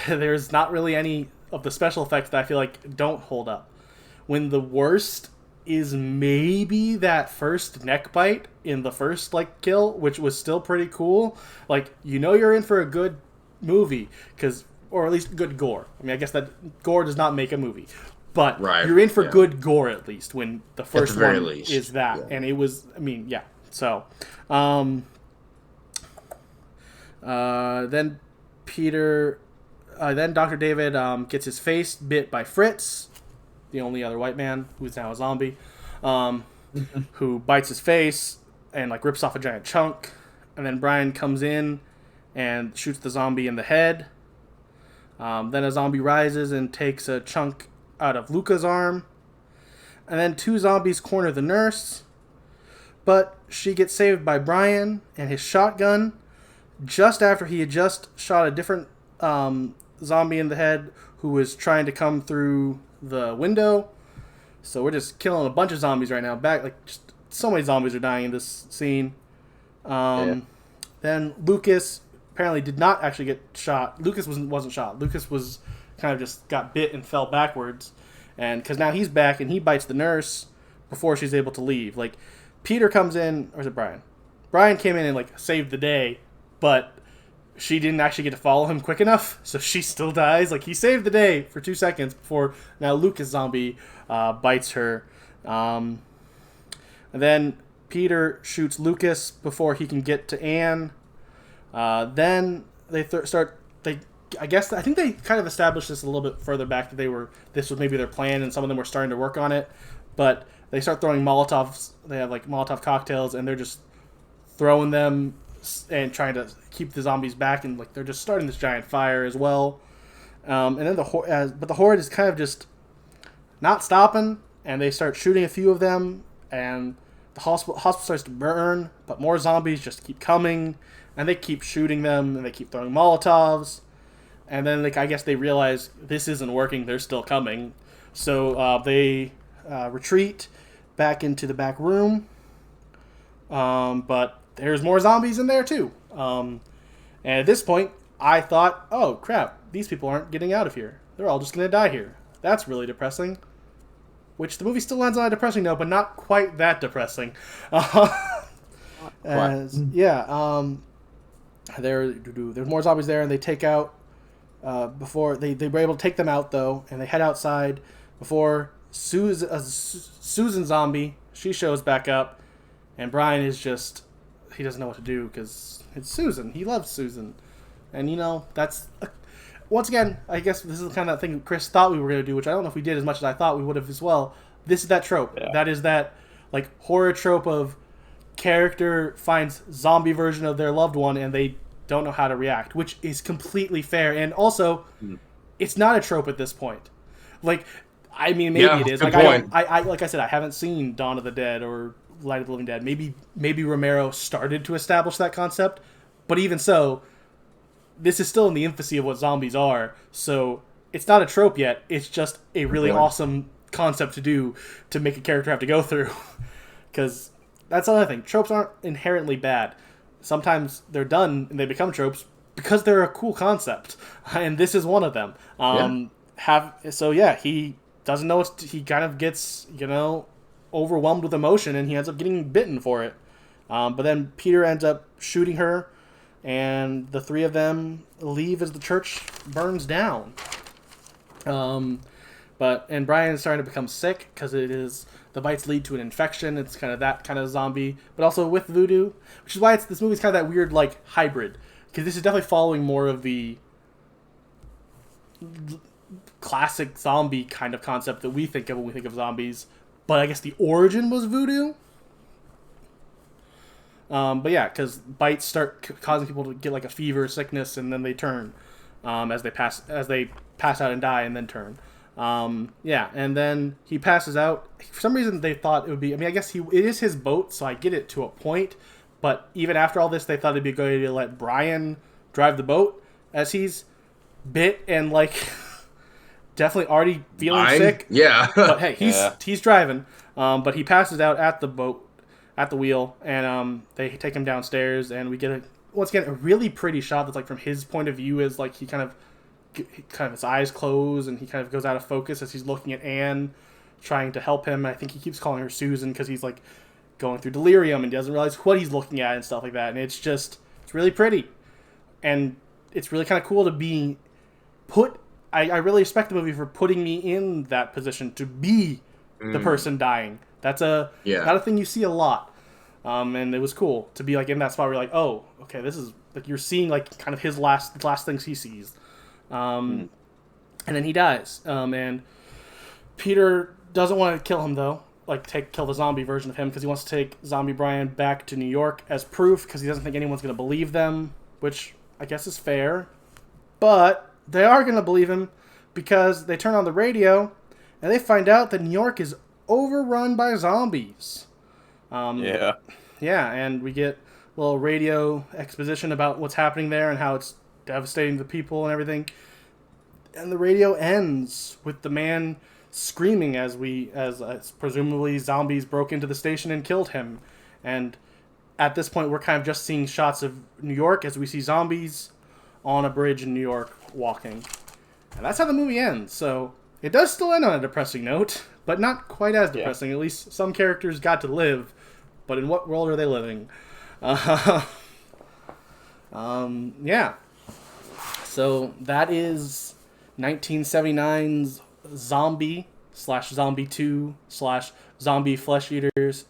There's not really any of the special effects that I feel like don't hold up. When the worst is maybe that first neck bite in the first kill, which was still pretty cool. Like, you're in for a good movie, or at least good gore. I mean, I guess that gore does not make a movie, but you're in for good gore at least when the first one is that. Yeah. And it was, So, then Peter then Dr. David gets his face bit by Fritz, the only other white man who's now a zombie, who bites his face and like rips off a giant chunk. And then Brian comes in and shoots the zombie in the head. Then a zombie rises and takes a chunk out of Luca's arm. And then 2 zombies corner the nurse. But she gets saved by Brian and his shotgun just after he had just shot a different zombie in the head who was trying to come through the window. So we're just killing a bunch of zombies right now. Just so many zombies are dying in this scene. Then Lucas apparently did not actually get shot. Lucas wasn't shot. Lucas was kind of just got bit and fell backwards. And because now he's back and he bites the nurse before she's able to leave. Like, Peter comes in, or is it Brian? Brian came in and like saved the day, but she didn't actually get to follow him quick enough, so she still dies. Like, he saved the day for 2 seconds before now Lucas zombie bites her. And then Peter shoots Lucas before he can get to Anne. Then they I think they kind of established this a little bit further back that this was maybe their plan, and some of them were starting to work on it. But they start throwing Molotovs. They have like Molotov cocktails, and they're just throwing them and trying to keep the zombies back, and like they're just starting this giant fire as well. And then but the horde is kind of just not stopping, and they start shooting a few of them, and the hospital starts to burn, but more zombies just keep coming, and they keep shooting them, and they keep throwing Molotovs. And then, I guess they realize this isn't working. They're still coming. So they retreat back into the back room. But there's more zombies in there, too. And at this point, I thought, oh, crap, these people aren't getting out of here. They're all just going to die here. That's really depressing. Which the movie still ends on a depressing note, but not quite that depressing. There's more zombies there, and they take out... before they were able to take them out, though, and they head outside before Susan zombie, she shows back up, and Brian is just, he doesn't know what to do because it's Susan. He loves Susan. And, that's, once again, I guess this is the kind of thing Chris thought we were going to do, which I don't know if we did as much as I thought we would have as well. This is that trope. Yeah. That is that, horror trope of character finds zombie version of their loved one, and they don't know how to react, which is completely fair. And also, it's not a trope at this point. Maybe it is. Like I said, I haven't seen Dawn of the Dead or Light of the Living Dead. Maybe Romero started to establish that concept, but even so, this is still in the infancy of what zombies are. So it's not a trope yet. It's just a really awesome concept to do to make a character have to go through. Because that's another thing. Tropes aren't inherently bad. Sometimes they're done and they become tropes because they're a cool concept, and this is one of them. He doesn't know he kind of gets overwhelmed with emotion, and he ends up getting bitten for it. But then Peter ends up shooting her, and the 3 of them leave as the church burns down. And Brian is starting to become sick because the bites lead to an infection. It's kind of that kind of zombie, but also with voodoo, which is why this movie's kind of that weird hybrid, because this is definitely following more of the classic zombie kind of concept that we think of when we think of zombies, but I guess the origin was voodoo. Because bites start causing people to get a fever, sickness, and then they turn as they pass out and die, and then turn. And then he passes out. For some reason, they thought it would be... I guess it is his boat, so I get it to a point. But even after all this, they thought it'd be a good idea to let Brian drive the boat, as he's bit and, definitely already feeling sick. Yeah. But hey, he's driving. But he passes out at the boat, at the wheel, and they take him downstairs, and we get once again a really pretty shot that's from his point of view, as he kind of his eyes close, and he kind of goes out of focus as he's looking at Anne, trying to help him. I think he keeps calling her Susan because he's going through delirium and doesn't realize what he's looking at and stuff like that. And it's really pretty, and it's really kind of cool to be put. I really respect the movie for putting me in that position to be the person dying. That's not a thing you see a lot, and it was cool to be in that spot where you're oh, okay, this is you're seeing kind of his last things he sees. And then he dies. And Peter doesn't want to kill him, though. Like, kill the zombie version of him, because he wants to take Zombie Brian back to New York as proof, because he doesn't think anyone's going to believe them, which I guess is fair. But they are going to believe him, because they turn on the radio, and they find out that New York is overrun by zombies. Yeah, and we get a little radio exposition about what's happening there and how it's devastating the people and everything. And the radio ends with the man screaming as presumably zombies broke into the station and killed him. And at this point, we're kind of just seeing shots of New York as we see zombies on a bridge in New York walking. And that's how the movie ends. So it does still end on a depressing note, but not quite as depressing. Yeah. At least some characters got to live, but in what world are they living? Yeah. So that is 1979's Zombie/Zombie 2/Zombie Flesh Eaters/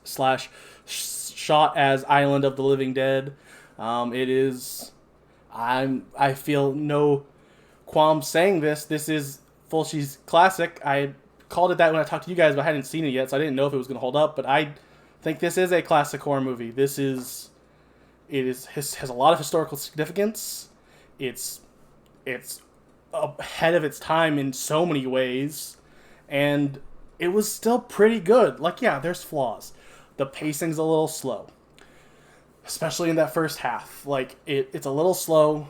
shot as Island of the Living Dead. It is. I feel no qualms saying this. This is Fulci's classic. I called it that when I talked to you guys, but I hadn't seen it yet, so I didn't know if it was going to hold up. But I think this is a classic horror movie. Has a lot of historical significance. It's ahead of its time in so many ways, and it was still pretty good. Like, yeah, there's flaws. The pacing's a little slow, especially in that first half. Like, it's a little slow.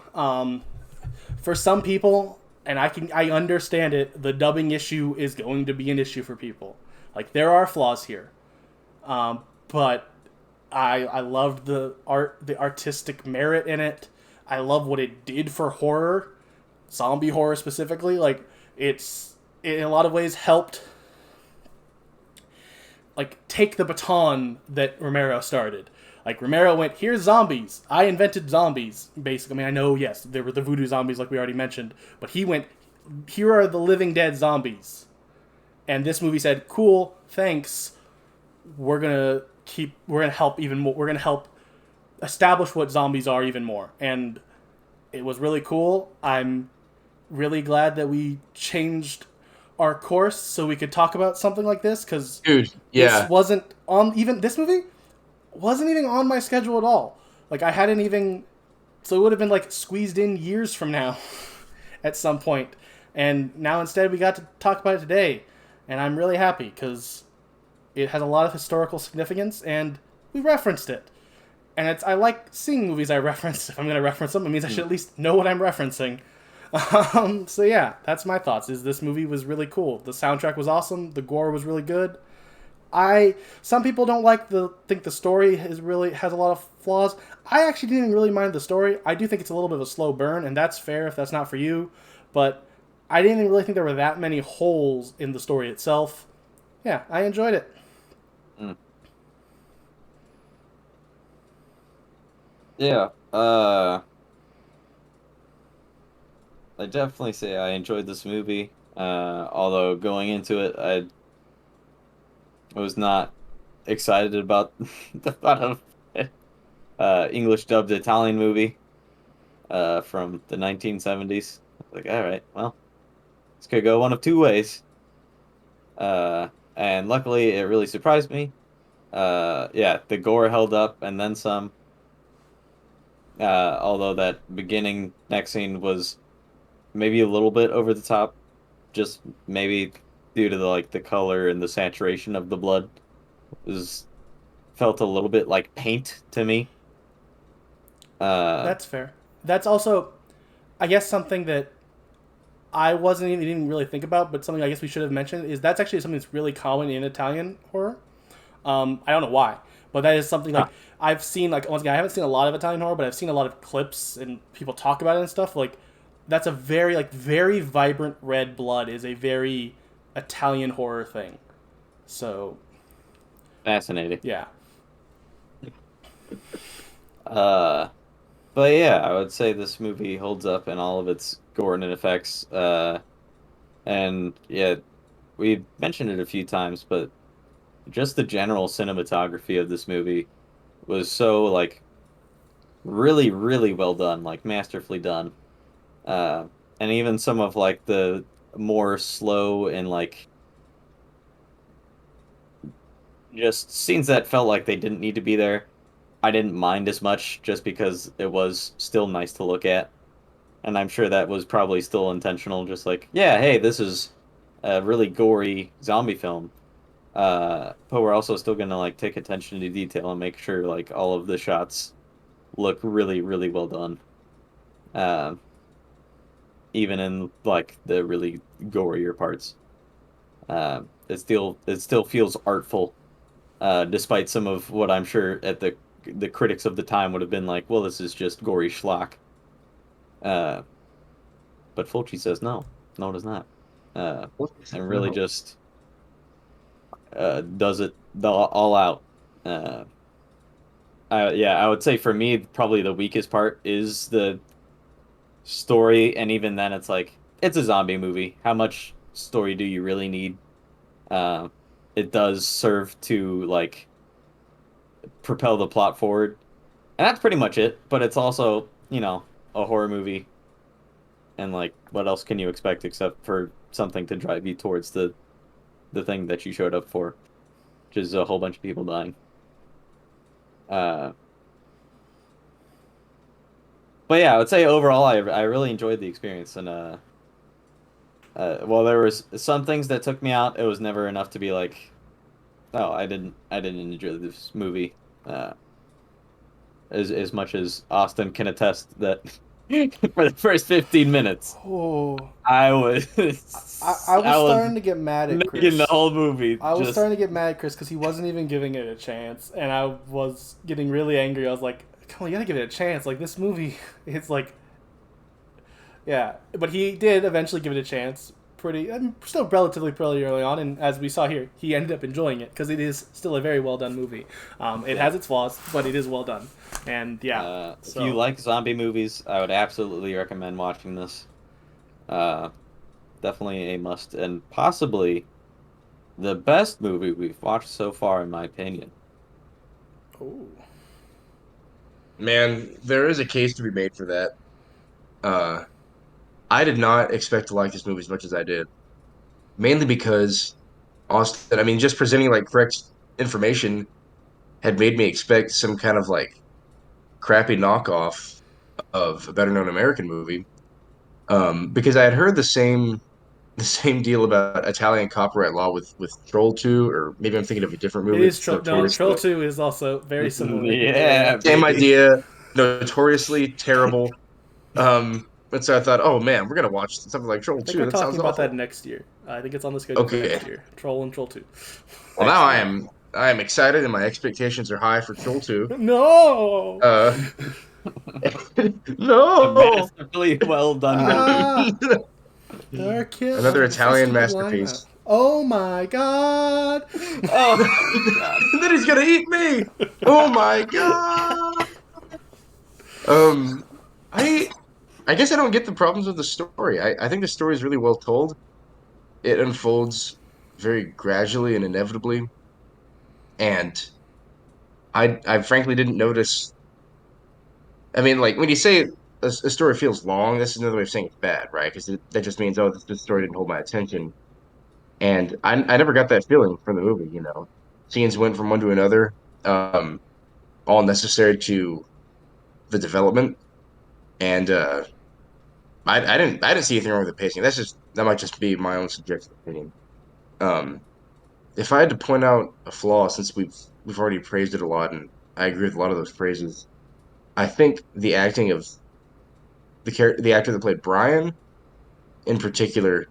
For some people, and I understand it, the dubbing issue is going to be an issue for people. Like, there are flaws here. But I loved the artistic merit in it. I love what it did for horror, zombie horror specifically. Like, it's in a lot of ways helped like take the baton that Romero started. Like, Romero went, here's zombies. I invented zombies, basically. I mean, I know, yes, there were the voodoo zombies like we already mentioned, but he went, here are the living dead zombies. And this movie said, cool, thanks. We're gonna help even more. We're gonna help establish what zombies are even more. And it was really cool. I'm really glad that we changed our course so we could talk about something like this, because this wasn't on, even this movie wasn't even on my schedule at all. Like, I hadn't even, so it would have been like squeezed in years from now at some point. And now instead we got to talk about it today. And I'm really happy because it has a lot of historical significance and we referenced it. And I like seeing movies I reference. If I'm going to reference them, it means I should at least know what I'm referencing. So yeah, that's my thoughts. Is this movie was really cool. The soundtrack was awesome. The gore was really good. Some people don't think the story has a lot of flaws. I actually didn't even really mind the story. I do think it's a little bit of a slow burn, and that's fair if that's not for you. But I didn't even really think there were that many holes in the story itself. Yeah, I enjoyed it. Yeah, I definitely say I enjoyed this movie. Although going into it, I was not excited about the thought of English dubbed Italian movie from the 1970s. Like, all right, well, this could go one of two ways. And luckily, it really surprised me. Yeah, the gore held up and then some. Although that beginning next scene was maybe a little bit over the top, just maybe due to the color and the saturation of the blood, felt a little bit like paint to me. That's fair. That's also, I guess, something that I didn't really think about, but something I guess we should have mentioned is that's actually something that's really common in Italian horror. I don't know why, but that is something I've seen. Like, once again, I haven't seen a lot of Italian horror, but I've seen a lot of clips and people talk about it and stuff. Like, that's a very vibrant red blood is a very Italian horror thing. So fascinating. Yeah. But yeah, I would say this movie holds up in all of its gore and effects. And yeah, we mentioned it a few times, but just the general cinematography of this movie was so really, really well done, masterfully done. And and even some of like the more slow and like just scenes that felt like they didn't need to be there, I didn't mind as much just because it was still nice to look at. And I'm sure that was probably still intentional, just like, yeah, hey, this is a really gory zombie film. But we're also still gonna like take attention to detail and make sure like all of the shots look really, really well done. Uh, Even in like the really gorier parts. It still feels artful, despite some of what I'm sure at the critics of the time would have been like, well, this is just gory schlock. Uh, but Fulci says no, no, it is not, uh, and really just does it all out. Uh, yeah, I would say for me, probably the weakest part is the story, and even then, it's like it's a zombie movie. How much story do you really need? Uh, it does serve to like propel the plot forward, and that's pretty much it. But it's also, a horror movie, and like, what else can you expect except for something to drive you towards the thing that you showed up for, which is a whole bunch of people dying. Uh, but yeah, I would say overall, I really enjoyed the experience, and while there was some things that took me out, it was never enough to be like, oh, I didn't enjoy this movie. Uh, as much as Austin can attest that for the first 15 minutes, Oh, I was I was starting to get mad at making the Chris. whole movie. I was Just starting to get mad at Chris because he wasn't even giving it a chance, and I was getting really angry. I was like, "Come on, you gotta give it a chance. Like this movie, it's like, yeah." But he did eventually give it a chance. Still relatively pretty early on, and as we saw here, he ended up enjoying it because it is still a very well done movie. It has its flaws, but it is well done, and yeah. if you like zombie movies, I would absolutely recommend watching this. Uh, Definitely a must, and possibly the best movie we've watched so far, in my opinion. Oh. Man, there is a case to be made for that. Uh, I did not expect to like this movie as much as I did, mainly because Austin, I mean, just presenting like correct information had made me expect some kind of like crappy knockoff of a better known American movie. Because I had heard the same deal about Italian copyright law with Troll 2, or maybe I'm thinking of a different It movie is that's Troll notoriously 2 is also very similar. Yeah, same baby. idea, notoriously terrible. And so I thought, oh man, we're gonna watch something like Troll I think 2. we're That talking sounds about that awful. next year. I think it's on the schedule for Okay. next year. Troll and Troll 2. Well, now I am excited and my expectations are high for Troll 2. No! Uh, A no, masterfully well done movie. Ah! There are kids. another It's a Italian stupid lineup. masterpiece. Oh my god! Oh God. Then he's gonna eat me. Oh my god. Um, I I guess I don't get the problems with the story. I think the story is really well told. It unfolds very gradually and inevitably, and I frankly didn't notice. I mean, like when you say a story feels long, that's another way of saying it's bad, right? Because that just means, oh, this story didn't hold my attention, and I never got that feeling from the movie. Scenes went from one to another, um, all necessary to the development, and I didn't see anything wrong with the pacing. That might just be my own subjective opinion. Um, if I had to point out a flaw, since we've already praised it a lot, and I agree with a lot of those praises, I think the acting of the actor that played Brian in particular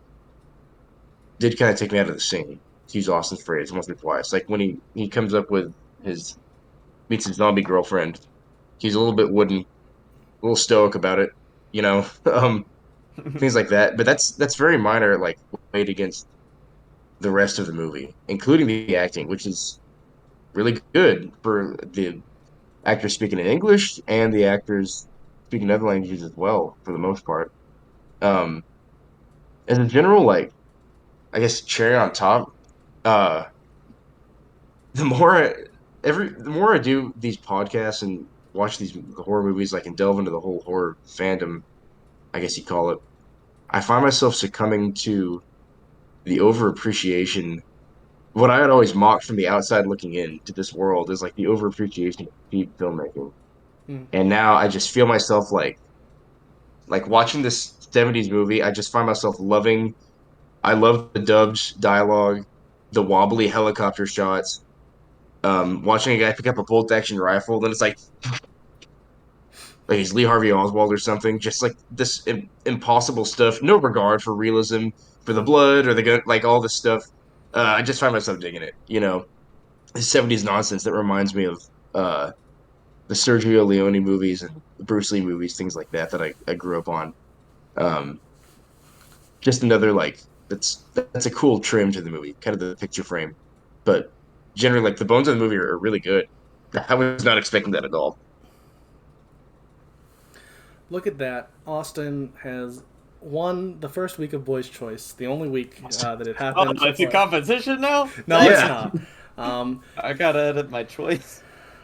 did kind of take me out of the scene. To use Austin's phrase once or twice, like when he comes up with his meets his zombie girlfriend, he's a little bit wooden, a little stoic about it, you know, things like that. But that's very minor, like weighed against the rest of the movie, including the acting, which is really good for the actors speaking in English and the actors speaking other languages as well, for the most part. Um, as a general, like I guess cherry on top, uh, the more I, the more I do these podcasts and watch these horror movies, like and delve into the whole horror fandom, I guess you call it. I find myself succumbing to the overappreciation. What I had always mocked from the outside looking in to this world is like the overappreciation of cheap filmmaking. Mm. And now I just feel myself like watching this 70s movie, I just find myself loving. I love the dubbed dialogue, the wobbly helicopter shots, watching a guy pick up a bolt action rifle, then it's like he's Lee Harvey Oswald or something, just like this impossible stuff, no regard for realism, for the blood or the gun, like all this stuff. I just find myself digging it. The 70s nonsense that reminds me of the Sergio Leone movies and the Bruce Lee movies, things like that I grew up on. Um, just another like that's a cool trim to the movie, kind of the picture frame. But generally, like the bones of the movie are really good. I was not expecting that at all. Look at that. Austin has won the first week of Boys' Choice, the only week that it happened. Oh, it's a competition now? No, Yeah. it's not. I gotta edit my choice.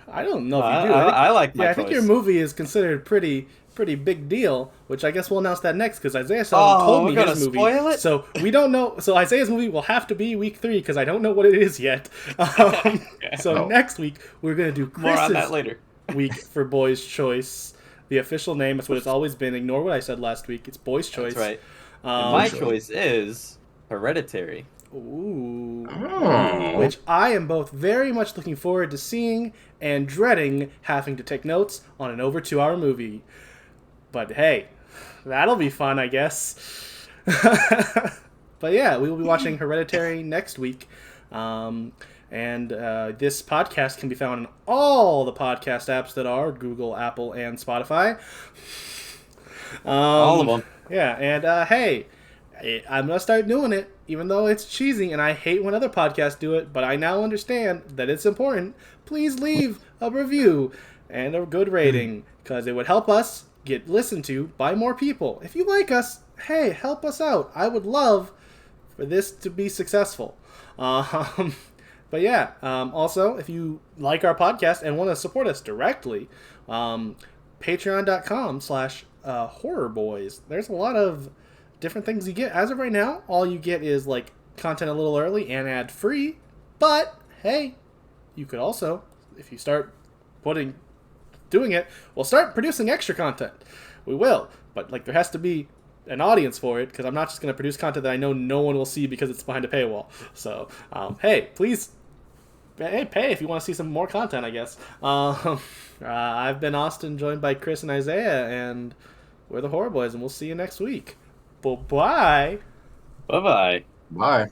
I don't know if you do. I like my yeah, I choice. think your movie is considered pretty big deal, which I guess we'll announce that next because Isaiah told me his movie. Spoil it? So we don't know. So Isaiah's movie will have to be week 3 because I don't know what it is yet. So next week we're gonna do Chris's More on that later. week for Boys' Choice. The official name is what it's always been. Ignore what I said last week. It's Boys' Choice. That's right. And my choice is Hereditary. Ooh. Oh. Which I am both very much looking forward to seeing and dreading having to take notes on an over 2-hour movie. But hey, that'll be fun, I guess. But yeah, we will be watching Hereditary next week. And this podcast can be found in all the podcast apps that are Google, Apple, and Spotify. All of them. Yeah, and hey, I'm going to start doing it, even though it's cheesy, and I hate when other podcasts do it, but I now understand that it's important. Please leave a review and a good rating, because it would help us get listened to by more people. If you like us, hey, help us out. I would love for this to be successful. But yeah, also, if you like our podcast and want to support us directly, patreon.com/Horror Bois. There's a lot of different things you get. As of right now, all you get is like content a little early and ad free. But hey, you could also, if you start doing it, we'll start producing extra content. We will, but like there has to be an audience for it because I'm not just going to produce content that I know no one will see because it's behind a paywall. So hey, please. Hey, pay if you want to see some more content, I guess. I've been Austin, joined by Chris and Isaiah, and we're the Horror Bois, and we'll see you next week. Bye-bye. Bye-bye. Bye.